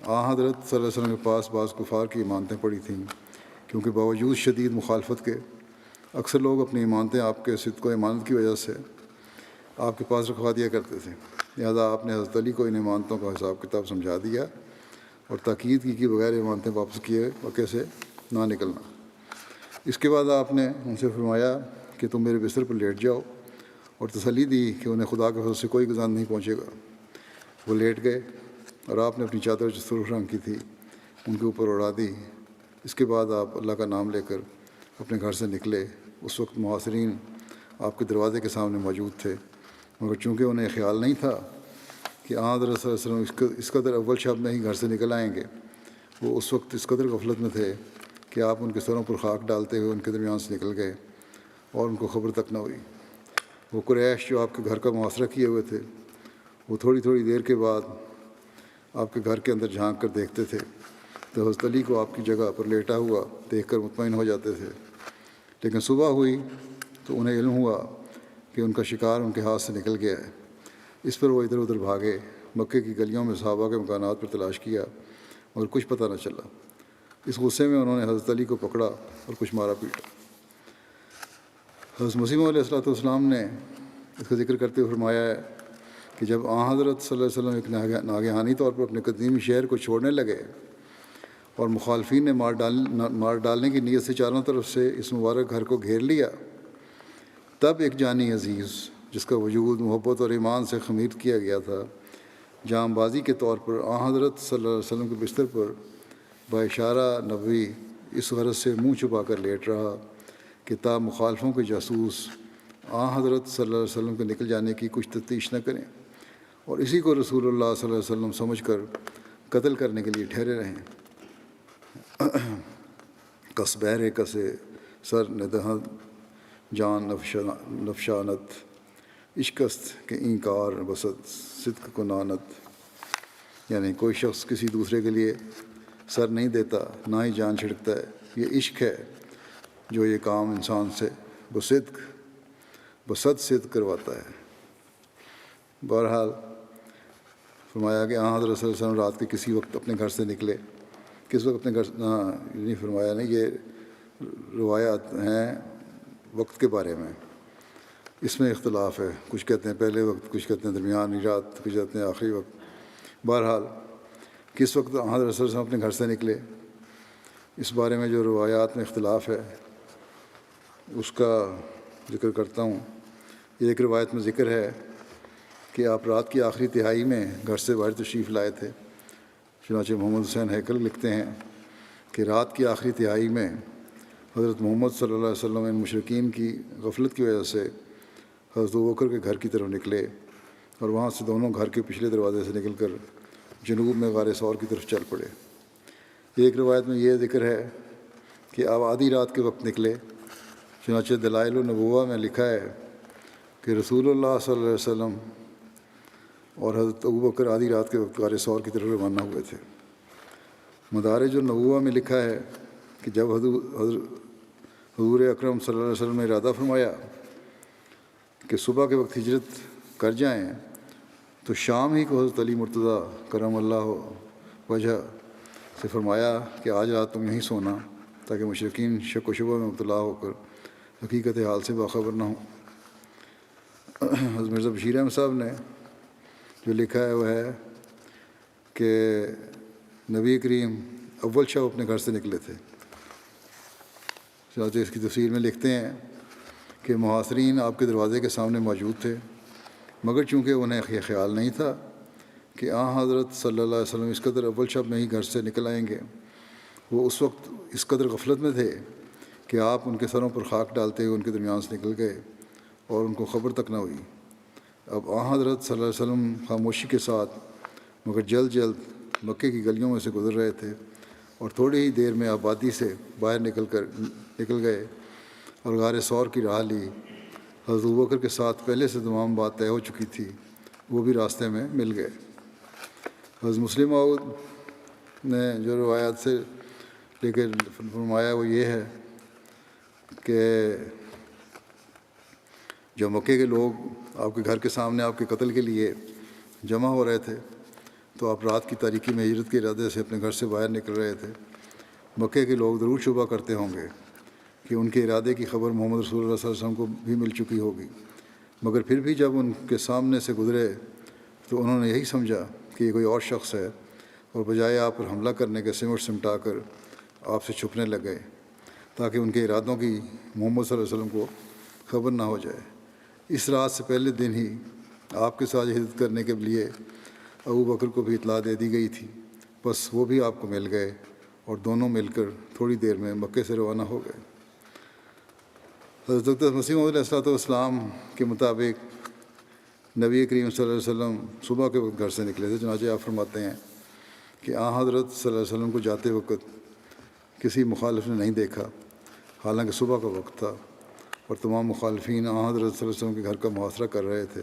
حضرت صلی اللہ علیہ وسلم کے پاس بعض کفار کی امانتیں پڑی تھیں، کیونکہ باوجود شدید مخالفت کے اکثر لوگ اپنی امانتیں آپ کے صدق و امانت کی وجہ سے آپ کے پاس رکھوا دیا کرتے تھے، لہذا آپ نے حضرت علی کو ان امانتوں کا حساب کتاب سمجھا دیا اور تاکید کی کہ بغیر امانتیں واپس کیے واقعے سے نہ نکلنا۔ اس کے بعد آپ نے ان سے فرمایا کہ تم میرے بستر پر لیٹ جاؤ، اور تسلی دی کہ انہیں خدا کے فضل سے کوئی گزار نہیں پہنچے گا۔ وہ لیٹ گئے اور آپ نے اپنی چادر جو سرخ رنگ کی تھی ان کے اوپر اڑا دی۔ اس کے بعد آپ اللہ کا نام لے کر اپنے گھر سے نکلے۔ اس وقت محاصرین آپ کے دروازے کے سامنے موجود تھے، مگر چونکہ انہیں خیال نہیں تھا کہ حضرت صلی اللہ علیہ وسلم اس قدر اول شب میں ہی گھر سے نکل آئیں گے، وہ اس وقت اس قدر غفلت میں تھے کہ آپ ان کے سروں پر خاک ڈالتے ہوئے ان کے درمیان سے نکل گئے اور ان کو خبر تک نہ ہوئی۔ وہ قریش جو آپ کے گھر کا محاصرہ کیے ہوئے تھے، وہ تھوڑی تھوڑی دیر کے بعد آپ کے گھر کے اندر جھانک کر دیکھتے تھے تو حضرت علی کو آپ کی جگہ پر لیٹا ہوا دیکھ کر مطمئن ہو جاتے تھے، لیکن صبح ہوئی تو انہیں علم ہوا کہ ان کا شکار ان کے ہاتھ سے نکل گیا ہے۔ اس پر وہ ادھر ادھر بھاگے، مکے کی گلیوں میں صحابہ کے مکانات پر تلاش کیا مگر کچھ پتہ نہ چلا۔ اس غصے میں انہوں نے حضرت علی کو پکڑا اور کچھ مارا پیٹا۔ حضرت مسیح علیہ والسلام نے اس کا ذکر کرتے ہوئے فرمایا ہے کہ جب حضرت صلی اللہ علیہ وسلم ایک ناگہانی طور پر اپنے قدیمی شہر کو چھوڑنے لگے اور مخالفین نے مار ڈالنے کی نیت سے چاروں طرف سے اس مبارک گھر کو گھیر لیا، تب ایک جانی عزیز جس کا وجود محبت اور ایمان سے خمیر کیا گیا تھا، جام بازی کے طور پر حضرت صلی اللہ علیہ وسلم کے بستر پر باشارہ نبوی اس غرض سے منہ چھپا کر لیٹ رہا کہ تا مخالفوں کے جاسوس حضرت صلی اللہ علیہ وسلم کے نکل جانے کی کچھ تفتیش نہ کریں اور اسی کو رسول اللہ صلی اللہ علیہ وسلم سمجھ کر قتل کرنے کے لیے ٹھہرے رہیں۔ کس بہرے کسے سر ندہد جان نفشانت، عشقست کہ اینکار بسد صدق کو نانت، یعنی کوئی شخص کسی دوسرے کے لیے سر نہیں دیتا نہ ہی جان چھڑکتا ہے، یہ عشق ہے جو یہ کام انسان سے بصد صدق کرواتا ہے۔ بہرحال فرمایا کہ حضرت صلی اللہ علیہ وسلم رات کے کسی وقت اپنے گھر سے نکلے۔ کس وقت اپنے گھر نہیں فرمایا نہیں، یہ روایات ہیں وقت کے بارے میں، اس میں اختلاف ہے، کچھ کہتے ہیں پہلے وقت، کچھ کہتے ہیں درمیانی رات، کچھ کہتے ہیں آخری وقت۔ بہرحال کس وقت حضرت صلی اللہ علیہ وسلم اپنے گھر سے نکلے، اس بارے میں جو روایات میں اختلاف ہے اس کا ذکر کرتا ہوں۔ ایک روایت میں ذکر ہے کہ آپ رات کی آخری تہائی میں گھر سے باہر تشریف لائے تھے۔ چنانچہ محمد حسین ہیکل لکھتے ہیں کہ رات کی آخری تہائی میں حضرت محمد صلی اللہ علیہ وسلم ان مشرکین کی غفلت کی وجہ سے حضرت ابوبکر کے گھر کی طرف نکلے اور وہاں سے دونوں گھر کے پچھلے دروازے سے نکل کر جنوب میں غار ثور کی طرف چل پڑے۔ ایک روایت میں یہ ذکر ہے کہ آپ آدھی رات کے وقت نکلے، چنانچہ دلائل النبوہ میں لکھا ہے کہ رسول اللہ صلی اللہ علیہ وسلم اور حضرت ابوبکر آدھی رات کے وقت غار ثور کی طرف روانہ ہوئے تھے۔ مدارج النبوہ میں لکھا ہے کہ جب حضور اکرم صلی اللہ علیہ وسلم نے ارادہ فرمایا کہ صبح کے وقت ہجرت کر جائیں تو شام ہی کو حضرت علی مرتضیٰ کرم اللہ وجہ سے فرمایا کہ آج رات تم یہیں سونا تاکہ مشرکین شک و شبہ میں مبتلا ہو کر حقیقت حال سے باخبر نہ ہوں۔ حضرت مرزا بشیر احمد صاحب نے جو لکھا ہے وہ ہے کہ نبی کریم اول شب اپنے گھر سے نکلے تھے۔ چنانچہ اس کی تفسیر میں لکھتے ہیں کہ محاصرین آپ کے دروازے کے سامنے موجود تھے، مگر چونکہ انہیں یہ خیال نہیں تھا کہ حضرت صلی اللہ علیہ وسلم اس قدر اول شب میں ہی گھر سے نکل آئیں گے، وہ اس وقت اس قدر غفلت میں تھے کہ آپ ان کے سروں پر خاک ڈالتے ہوئے ان کے درمیان سے نکل گئے اور ان کو خبر تک نہ ہوئی۔ اب حضرت صلی اللہ علیہ وسلم خاموشی کے ساتھ مگر جلد جلد مکے کی گلیوں میں سے گزر رہے تھے اور تھوڑی ہی دیر میں آبادی سے باہر نکل گئے اور غار ثور کی راہ لی۔ حضرت ابوبکر کے ساتھ پہلے سے تمام بات طے ہو چکی تھی، وہ بھی راستے میں مل گئے۔ حضرت مسلم موعود نے جو روایات سے لے کے فرمایا وہ یہ ہے کہ جب مکے کے لوگ آپ کے گھر کے سامنے آپ کے قتل کے لیے جمع ہو رہے تھے تو آپ رات کی تاریکی میں ہجرت کے ارادے سے اپنے گھر سے باہر نکل رہے تھے۔ مکے کے لوگ ضرور شبہ کرتے ہوں گے کہ ان کے ارادے کی خبر محمد رسول اللہ صلی اللہ علیہ وسلم کو بھی مل چکی ہوگی، مگر پھر بھی جب ان کے سامنے سے گزرے تو انہوں نے یہی سمجھا کہ یہ کوئی اور شخص ہے اور بجائے آپ پر حملہ کرنے کے سمٹا کر آپ سے چھپنے لگ گئے تاکہ ان کے ارادوں کی محمد صلی اللہ علیہ وسلم کو خبر نہ ہو جائے۔ اس رات سے پہلے دن ہی آپ کے ساتھ ہجرت کرنے کے لیے ابوبکر کو بھی اطلاع دے دی گئی تھی، بس وہ بھی آپ کو مل گئے اور دونوں مل کر تھوڑی دیر میں مکے سے روانہ ہو گئے۔ حضرت مسیح موعود علیہ السلام کے مطابق نبی کریم صلی اللہ علیہ وسلم صبح کے وقت گھر سے نکلے تھے، چنانچہ آپ فرماتے ہیں کہ حضرت صلی اللہ علیہ وسلم کو جاتے وقت کسی مخالف نے نہیں دیکھا، حالانکہ صبح کا وقت تھا اور تمام مخالفین حضرت صلی اللہ علیہ وسلم کے گھر کا محاصرہ کر رہے تھے۔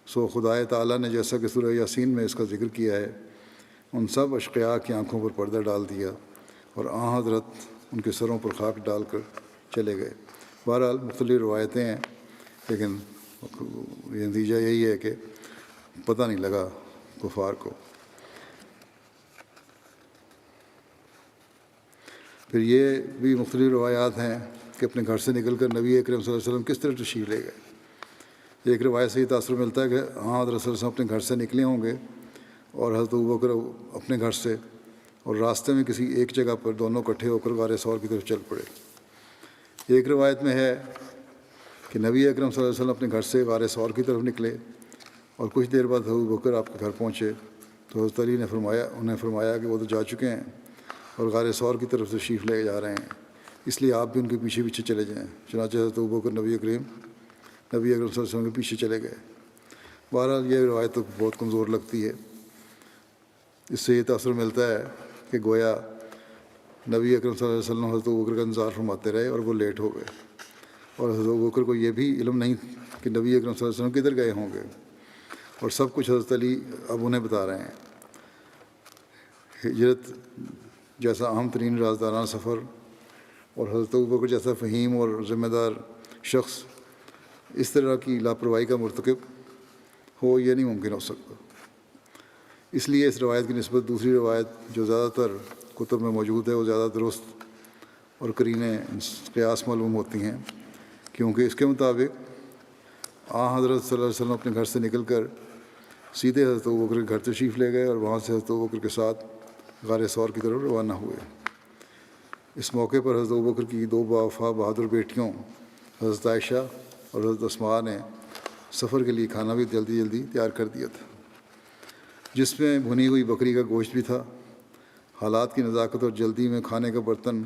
سو خدا تعالیٰ نے جیسا کہ سورہ یاسین میں اس کا ذکر کیا ہے، ان سب اشقیاء کی آنکھوں پر پردہ ڈال دیا اور حضرت ان کے سروں پر خاک ڈال کر چلے گئے۔ بہرحال مختلف روایتیں ہیں، لیکن یہ نتیجہ یہی ہے کہ پتہ نہیں لگا کفار کو۔ پھر یہ بھی مختلف روایات ہیں کہ اپنے گھر سے نکل کر نبی اکرم صلی اللہ علیہ وسلم کس طرح تشریف لے گئے۔ ایک روایت سے یہ تاثر ملتا ہے کہ حضرت صلی اللہ علیہ وسلم اپنے گھر سے نکلے ہوں گے اور حضرت ابوبکر اپنے گھر سے، اور راستے میں کسی ایک جگہ پر دونوں اکٹھے ہو کر غار ثور کی طرف چل پڑے۔ ایک روایت میں ہے کہ نبی اکرم صلی اللہ علیہ وسلم اپنے گھر سے غار ثور کی طرف نکلے اور کچھ دیر بعد حضرت ابوبکر آپ کے گھر پہنچے تو حضرت علی نے انہیں فرمایا کہ وہ تو جا چکے ہیں اور غار ثور کی طرف تشریف لے جا رہے ہیں، اس لیے آپ بھی ان کے پیچھے پیچھے چلے جائیں۔ چنانچہ حضرت ابوبکر نبی اکرم صلی اللہ علیہ وسلم کے پیچھے چلے گئے۔ بہرحال یہ روایت تو بہت کمزور لگتی ہے، اس سے یہ تاثر ملتا ہے کہ گویا نبی اکرم صلی اللہ علیہ وسلم حضرت ابوبکر کا انتظار فرماتے رہے اور وہ لیٹ ہو گئے، اور حضرت ابوبکر کو یہ بھی علم نہیں کہ نبی اکرم صلی اللہ علیہ وسلم کدھر گئے ہوں گے، اور سب کچھ حضرت علی اب انہیں بتا رہے ہیں۔ ہجرت جیسا اہم ترین رازدارانہ سفر اور حضرت ابوبکر جیسا فہیم اور ذمہ دار شخص اس طرح کی لاپرواہی کا مرتکب ہو، یہ نہیں ممکن ہو سکتا۔ اس لیے اس روایت کی نسبت دوسری روایت جو زیادہ تر کتب میں موجود ہے وہ زیادہ درست اور قرینے قیاس معلوم ہوتی ہیں، کیونکہ اس کے مطابق حضرت صلی اللہ علیہ وسلم اپنے گھر سے نکل کر سیدھے حضرت ابوبکر کے گھر تشریف لے گئے اور وہاں سے حضرت ابوبکر کے ساتھ غار ثور کی طرف روانہ ہوئے۔ اس موقع پر حضرت ابوبکر کی دو باوفا بہادر بیٹیوں حضرت عائشہ اور حضرت اسماء نے سفر کے لیے کھانا بھی جلدی جلدی تیار کر دیا تھا، جس میں بھنی ہوئی بکری کا گوشت بھی تھا۔ حالات کی نزاکت اور جلدی میں کھانے کا برتن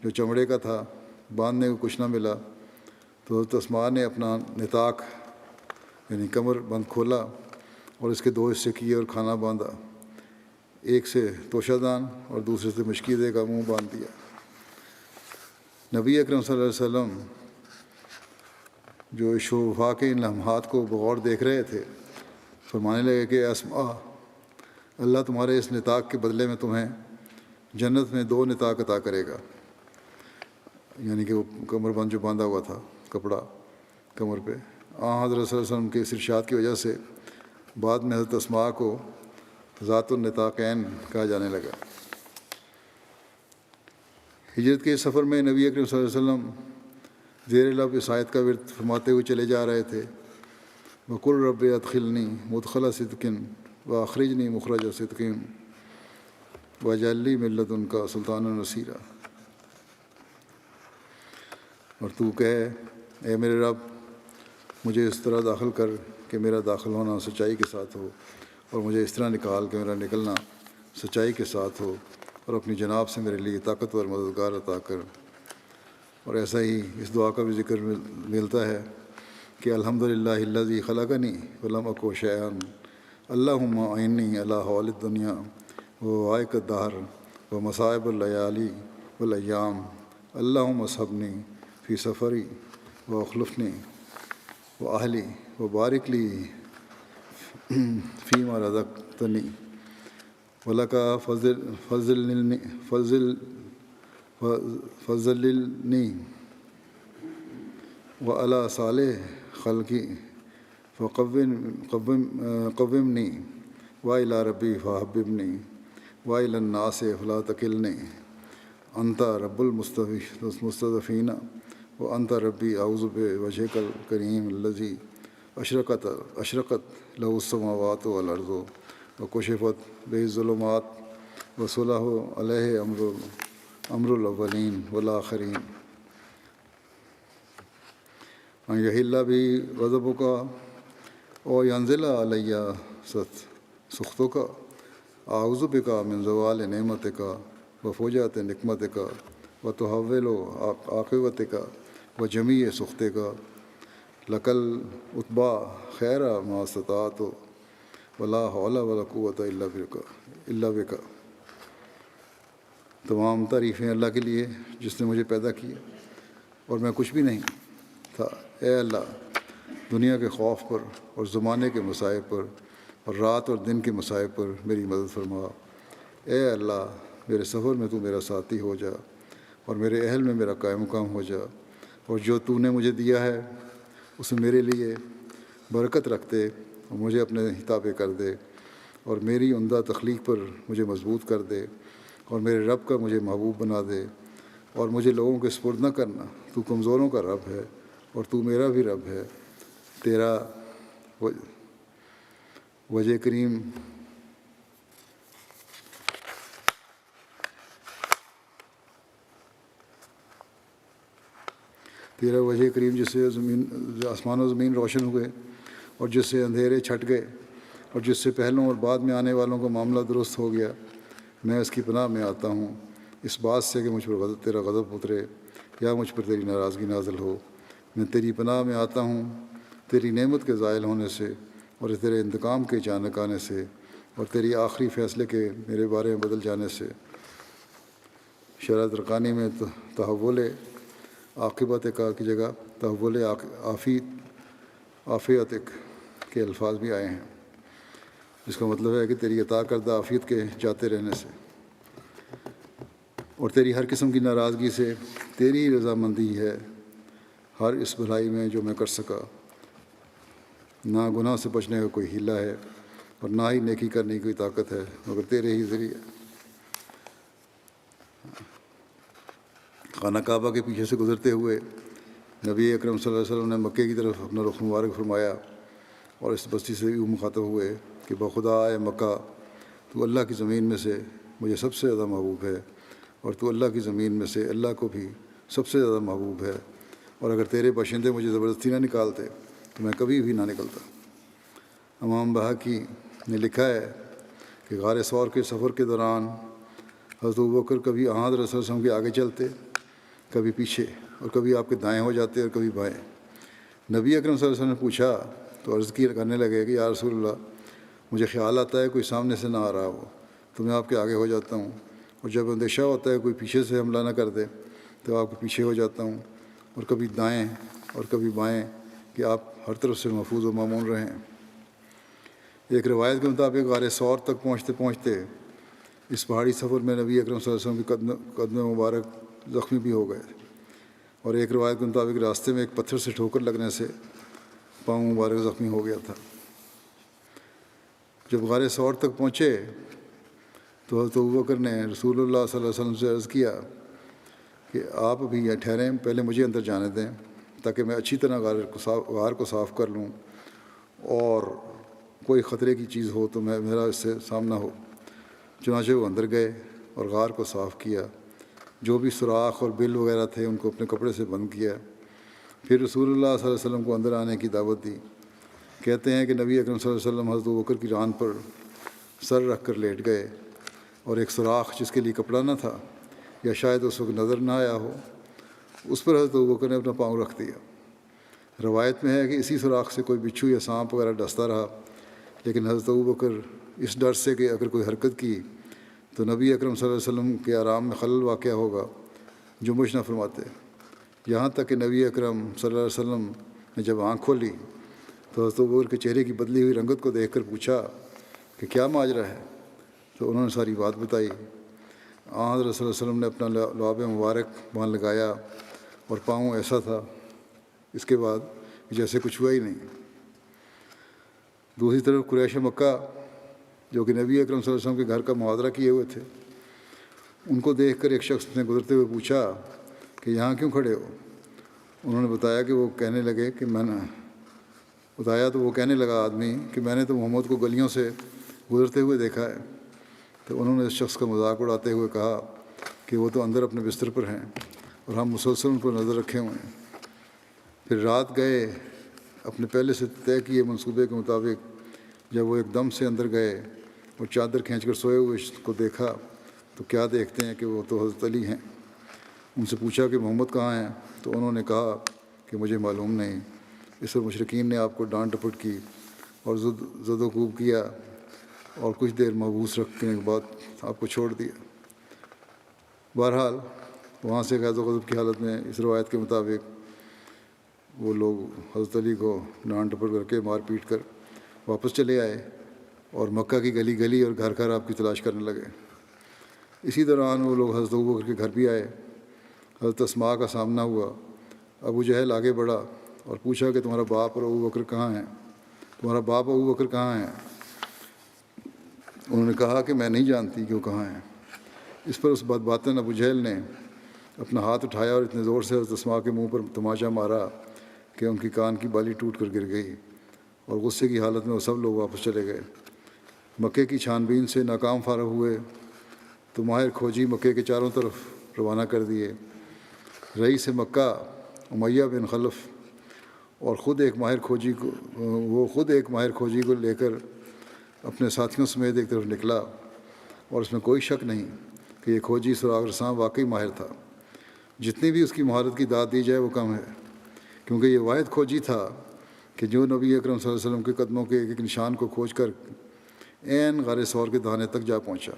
جو چمڑے کا تھا باندھنے کو کچھ نہ ملا تو حضرت اسماء نے اپنا نطاق یعنی کمر بند کھولا اور اس کے دو حصے کیے اور کھانا باندھا۔ ایک سے توشہ دان اور دوسرے سے مشکیزے کا منہ باندھ دیا۔ نبی اکرم صلی اللہ علیہ وسلم جو شوفا کے ان لمحات کو بغور دیکھ رہے تھے، فرمانے لگے کہ اسماء، اللہ تمہارے اس نطاق کے بدلے میں تمہیں جنت میں 2 نطاق عطا کرے گا، یعنی کہ وہ کمر بند جو باندھا ہوا تھا کپڑا کمر پہ۔ حضرت صلی اللہ علیہ وسلم کے اس ارشاد کی وجہ سے بعد میں حضرت اسماء کو ذات النطاقین کہا جانے لگا۔ ہجرت کے سفر میں نبی اکرم صلی اللہ علیہ وسلم زیر لب اس آیت کا ورد فرماتے ہوئے چلے جا رہے تھے، وَقُلْ رَبِّ أَدْخِلْنِي مُدْخَلَ صِدْقٍ وَأَخْرِجْنِي مُخْرَجَ صِدْقٍ وَاجْعَل لِّي مِن لَّدُنكَ سُلْطَانًا نَصِيرًا۔ اور تو کہے، اے میرے رب، مجھے اس طرح داخل کر کہ میرا داخل ہونا سچائی کے ساتھ ہو، اور مجھے اس طرح نکال کہ میرا نکلنا سچائی کے ساتھ ہو، اور اپنی جناب سے میرے لیے طاقتور مددگار عطا کر۔ اور ایسا ہی اس دعا کا بھی ذکر ملتا ہے کہ الحمدللہ الذی خلقنی ولم اکو شیئا، اللہم اعنی علی حوال الدنیا ووائق الدہر ومصائب اللیالی والایام، اللہم اصحبنی فی سفری واخلفنی واہلی وبارک لی فیما رزقتنی ولک فضلنی وعلی صالح خلقی فقومنی وإلی ربی فحببنی وإلی الناس فلا تکلنی انت رب المستضعفین وانت ربی اعوذ بوجہک الکریم الذی اشرقت لہ السماوات والارض وکشفت بہ الظلمات وصلح علیہ امر الاولین والآخرین ان یحل بی غضبک او ینزل علی سخطک اعوذ بک من زوال نعمتک وفجاءۃ نقمتک وتحول عاقبتک وجمیع سخطک لک العتبی خیر ما استطعت ولا حول ولا قوۃ الا بک۔ تمام تعریفیں اللہ کے لیے جس نے مجھے پیدا کیا اور میں کچھ بھی نہیں تھا۔ اے اللہ، دنیا کے خوف پر اور زمانے کے مصائب پر اور رات اور دن کے مصائب پر میری مدد فرما۔ اے اللہ، میرے سفر میں تو میرا ساتھی ہو جا، اور میرے اہل میں میرا قائم مقام ہو جا، اور جو تو نے مجھے دیا ہے اسے میرے لیے برکت رکھ دے، اور مجھے اپنے تابع کر دے، اور میری عمدہ تخلیق پر مجھے مضبوط کر دے، اور میرے رب کا مجھے محبوب بنا دے، اور مجھے لوگوں کے سپرد نہ کرنا۔ تو کمزوروں کا رب ہے اور تو میرا بھی رب ہے۔ تیرا وجہ کریم تیرا وجہ کریم جس سے آسمان و زمین روشن ہوئے، اور جس سے اندھیرے چھٹ گئے، اور جس سے پہلوں اور بعد میں آنے والوں کا معاملہ درست ہو گیا، میں اس کی پناہ میں آتا ہوں اس بات سے کہ مجھ پر تیرا غضب اترے یا مجھ پر تیری ناراضگی نازل ہو۔ میں تیری پناہ میں آتا ہوں تیری نعمت کے زائل ہونے سے، اور تیرے انتقام کے اچانک آنے سے، اور تیری آخری فیصلے کے میرے بارے میں بدل جانے سے۔ شرح ترقانی میں تحول عاقبت کا کی جگہ تحول عافیتک کے الفاظ بھی آئے ہیں، جس کا مطلب ہے کہ تیری عطا کردہ عافیت کے جاتے رہنے سے، اور تیری ہر قسم کی ناراضگی سے تیری رضامندی ہے ہر اس بھلائی میں جو میں کر سکا۔ نہ گناہ سے بچنے کا کوئی ہیلہ ہے، اور نہ ہی نیکی کرنے کی کوئی طاقت ہے، مگر تیرے ہی ذریعے۔ خانہ کعبہ کے پیچھے سے گزرتے ہوئے نبی اکرم صلی اللہ علیہ وسلم نے مکے کی طرف اپنا رخ مبارک فرمایا، اور اس بستی سے یوں مخاطب ہوئے کہ بخدا اے مکہ، تو اللہ کی زمین میں سے مجھے سب سے زیادہ محبوب ہے، اور تو اللہ کی زمین میں سے اللہ کو بھی سب سے زیادہ محبوب ہے، اور اگر تیرے باشندے مجھے زبردستی نہ نکالتے تو میں کبھی بھی نہ نکلتا۔ امام بہاقی نے لکھا ہے کہ غار ثور کے سفر کے دوران حضرت ابوبکر کبھی حضرت رسول صلی اللہ علیہ وسلم کے آگے چلتے، کبھی پیچھے، اور کبھی آپ کے دائیں ہو جاتے اور کبھی بائیں۔ نبی اکرم صلی اللہ علیہ وسلم نے پوچھا تو عرض کرنے لگے کہ یا رسول اللہ، مجھے خیال آتا ہے کوئی سامنے سے نہ آ رہا ہو، تو میں آپ کے آگے ہو جاتا ہوں، اور جب اندیشہ ہوتا ہے کوئی پیچھے سے حملہ نہ کر دے تو آپ کے پیچھے ہو جاتا ہوں، اور کبھی دائیں اور کبھی بائیں کہ آپ ہر طرف سے محفوظ و مامون رہیں۔ ایک روایت کے مطابق غار ثور تک پہنچتے پہنچتے اس پہاڑی سفر میں نبی اکرم صلی اللہ علیہ وسلم کے قدم مبارک زخمی بھی ہو گئے، اور ایک روایت کے مطابق راستے میں ایک پتھر سے ٹھوکر لگنے سے پاؤں مبارک زخمی ہو گیا تھا۔ جب غار ثور تک پہنچے تو حضرت ابوبکر نے رسول اللہ صلی اللہ علیہ وسلم سے عرض کیا کہ آپ ابھی یہاں ٹھہریں، پہلے مجھے اندر جانے دیں تاکہ میں اچھی طرح غار کو صاف کر لوں، اور کوئی خطرے کی چیز ہو تو میرا اس سے سامنا ہو۔ چنانچہ وہ اندر گئے اور غار کو صاف کیا، جو بھی سوراخ اور بل وغیرہ تھے ان کو اپنے کپڑے سے بند کیا۔ پھر رسول اللہ صلی اللہ علیہ وسلم کو اندر آنے کی دعوت دی۔ کہتے ہیں کہ نبی اکرم صلی اللہ علیہ وسلم حضرت ابوبکر کی ران پر سر رکھ کر لیٹ گئے، اور ایک سوراخ جس کے لیے کپڑا نہ تھا یا شاید اس وقت نظر نہ آیا ہو، اس پر حضرت ابوبکر نے اپنا پاؤں رکھ دیا۔ روایت میں ہے کہ اسی سوراخ سے کوئی بچھو یا سانپ وغیرہ ڈستا رہا، لیکن حضرت ابوبکر اس ڈر سے کہ اگر کوئی حرکت کی تو نبی اکرم صلی اللہ علیہ وسلم کے آرام میں خلل واقع ہوگا، جنبش نہ فرماتے۔ یہاں تک کہ نبی اکرم صلی اللہ علیہ وسلم نے جب آنکھ کھولی تو حضرت ابوبکر کے چہرے کی بدلی ہوئی رنگت کو دیکھ کر پوچھا کہ کیا ماجرا ہے، تو انہوں نے ساری بات بتائی۔ حضرت صلی اللہ علیہ وسلم نے اپنا لعاب مبارک وہاں لگایا اور پاؤں ایسا تھا اس کے بعد جیسے کچھ ہوا ہی نہیں۔ دوسری طرف قریش مکہ جو کہ نبی اکرم صلی اللہ علیہ وسلم کے گھر کا محاذرہ کیے ہوئے تھے، ان کو دیکھ کر ایک شخص نے گزرتے ہوئے پوچھا کہ یہاں کیوں کھڑے ہو؟ انہوں نے بتایا کہ وہ کہنے لگے کہ وہ کہنے لگا آدمی کہ میں نے تو محمد کو گلیوں سے گزرتے ہوئے دیکھا ہے۔ تو انہوں نے اس شخص کا مذاق اڑاتے ہوئے کہا کہ وہ تو اندر اپنے بستر پر ہیں اور ہم مسلسل ان پر نظر رکھے ہوئے ہیں۔ پھر رات گئے اپنے پہلے سے طے کیے منصوبے کے مطابق۔ جب وہ ایک دم سے اندر گئے اور چادر کھینچ کر سوئے ہوئے کو دیکھا تو کیا دیکھتے ہیں کہ وہ تو حضرت علی ہیں۔ ان سے پوچھا کہ محمد کہاں ہیں؟ تو انہوں نے کہا کہ مجھے معلوم نہیں۔ اس پر مشرکین نے آپ کو ڈانٹ ڈپٹ کی اور زد و کوب کیا، اور کچھ دیر محبوس رکھنے کے بعد آپ کو چھوڑ دیا۔ بہرحال وہاں سے غیظ و غضب کی حالت میں اس روایت کے مطابق وہ لوگ حضرت علی کو ڈانٹ ڈپٹ کر کے مار پیٹ کر واپس چلے آئے، اور مکہ کی گلی گلی اور گھر گھر آپ کی تلاش کرنے لگے۔ اسی دوران وہ لوگ حضرت ابوبکر کے گھر بھی آئے۔ حضرت اسماء کا سامنا ہوا۔ ابو جہل آگے بڑھا اور پوچھا کہ تمہارا باپ اور ابوبکر کہاں ہیں؟ تمہارا باپ اور ابوبکر کہاں ہیں؟ انہوں نے کہا کہ میں نہیں جانتی کہ وہ کہاں ہیں۔ اس پر اس بدباطن ابو جہل نے اپنا ہاتھ اٹھایا اور اتنے زور سے حضرت اسماء کے منہ پر تماچا مارا کہ ان کی کان کی بالی ٹوٹ کر گر گئی، اور غصے کی حالت میں وہ سب لوگ واپس چلے گئے۔ مکے کی چھان بین سے ناکام فارغ ہوئے تو ماہر کھوجی مکے کے چاروں طرف روانہ کر دیے۔ رئیس مکہ امیہ بن خلف اور خود ایک ماہر کھوجی کو لے کر اپنے ساتھیوں سمیت ایک طرف نکلا، اور اس میں کوئی شک نہیں کہ یہ کھوجی سراغ رساں واقعی ماہر تھا۔ جتنی بھی اس کی مہارت کی داد دی جائے وہ کم ہے، کیونکہ یہ واحد کھوجی تھا کہ جو نبی اکرم صلی اللہ علیہ وسلم کے قدموں کے ایک ایک نشان کو کھوج کر عین غار ثور کے دہانے تک جا پہنچا،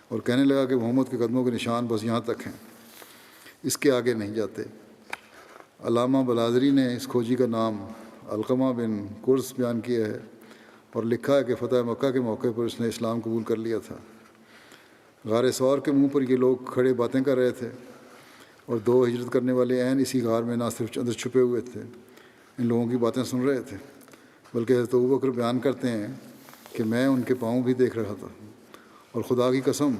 اور کہنے لگا کہ محمد کے قدموں کے نشان بس یہاں تک ہیں، اس کے آگے نہیں جاتے۔ علامہ بلازری نے اس کھوجی کا نام علقمہ بن قرظ بیان کیا ہے، اور لکھا ہے کہ فتح مکہ کے موقع پر اس نے اسلام قبول کر لیا تھا۔ غار ثور کے منہ پر یہ لوگ کھڑے باتیں کر رہے تھے، اور دو ہجرت کرنے والے عین اسی غار میں نہ صرف اندر چھپے ہوئے تھے، ان لوگوں کی باتیں سن رہے تھے، بلکہ حضرت ابوبکر بیان کرتے ہیں کہ میں ان کے پاؤں بھی دیکھ رہا تھا، اور خدا کی قسم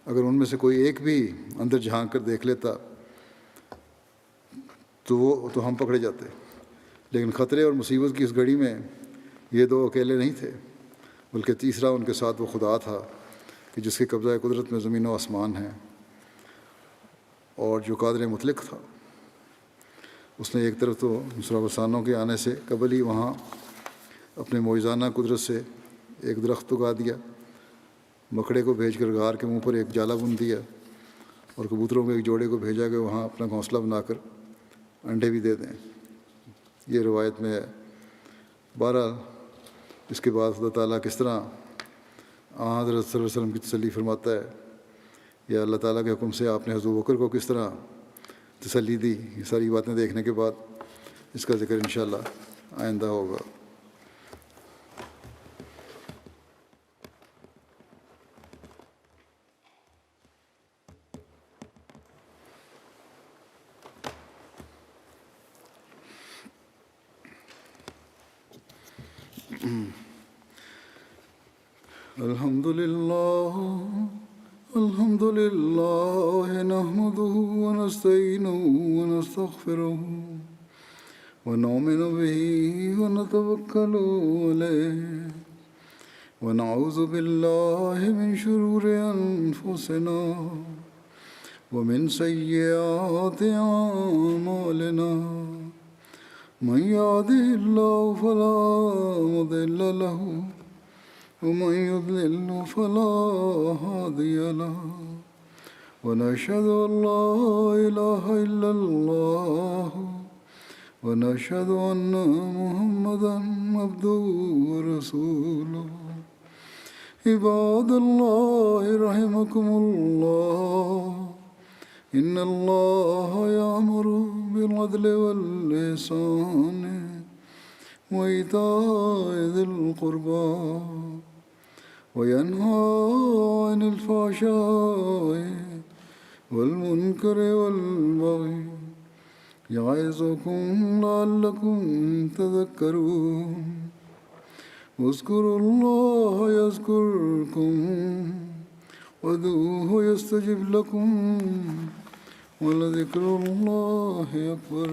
اگر ان میں سے کوئی ایک بھی اندر جھانک کر دیکھ لیتا تو ہم پکڑے جاتے، لیکن خطرے اور مصیبت کی اس گھڑی میں یہ دو اکیلے نہیں تھے، بلکہ تیسرا ان کے ساتھ وہ خدا تھا کہ جس کے قبضہ قدرت میں زمین و آسمان ہیں، اور جو قادر مطلق تھا۔ اس نے ایک طرف تو مسلمانوں کے آنے سے قبل ہی وہاں اپنے معجزانہ قدرت سے ایک درخت اگا دیا، مکڑے کو بھیج کر غار کے منہ پر ایک جالا بن دیا، اور کبوتروں کے ایک جوڑے کو بھیجا کہ وہاں اپنا گھونسلہ بنا کر انڈے بھی دے دیں۔ یہ روایت میں ہے۔ بہرحال اس کے بعد اللہ تعالیٰ کس طرح حضرت صلی اللہ علیہ وسلم کی تسلی فرماتا ہے، یا اللہ تعالیٰ کے حکم سے آپ نے حضرت بکر کو کس طرح تسلی دی. یہ ساری باتیں دیکھنے کے بعد اس کا ذکر انشاءاللہ آئندہ ہوگا. الحمد لله نحمده ونستعينه ونستغفره ونؤمن به ونتوكل عليه ونعوذ بالله من شرور أنفسنا ومن سيئات أعمالنا من يهده الله فلا مضل له ومن يضلل فلا هادي له ونشهد أن لا إله إلا الله ونشهد أن محمدا عبده ورسوله. عباد الله رحمكم الله، إن الله يأمر بالعدل والإحسان وإيتاء ذي القربى وينهى عن الفحشاء والمنكر والبغي يعظكم لعلكم تذكرون. اذكروا الله يذكركم وادعوه يستجب لكم ولذكر الله أكبر.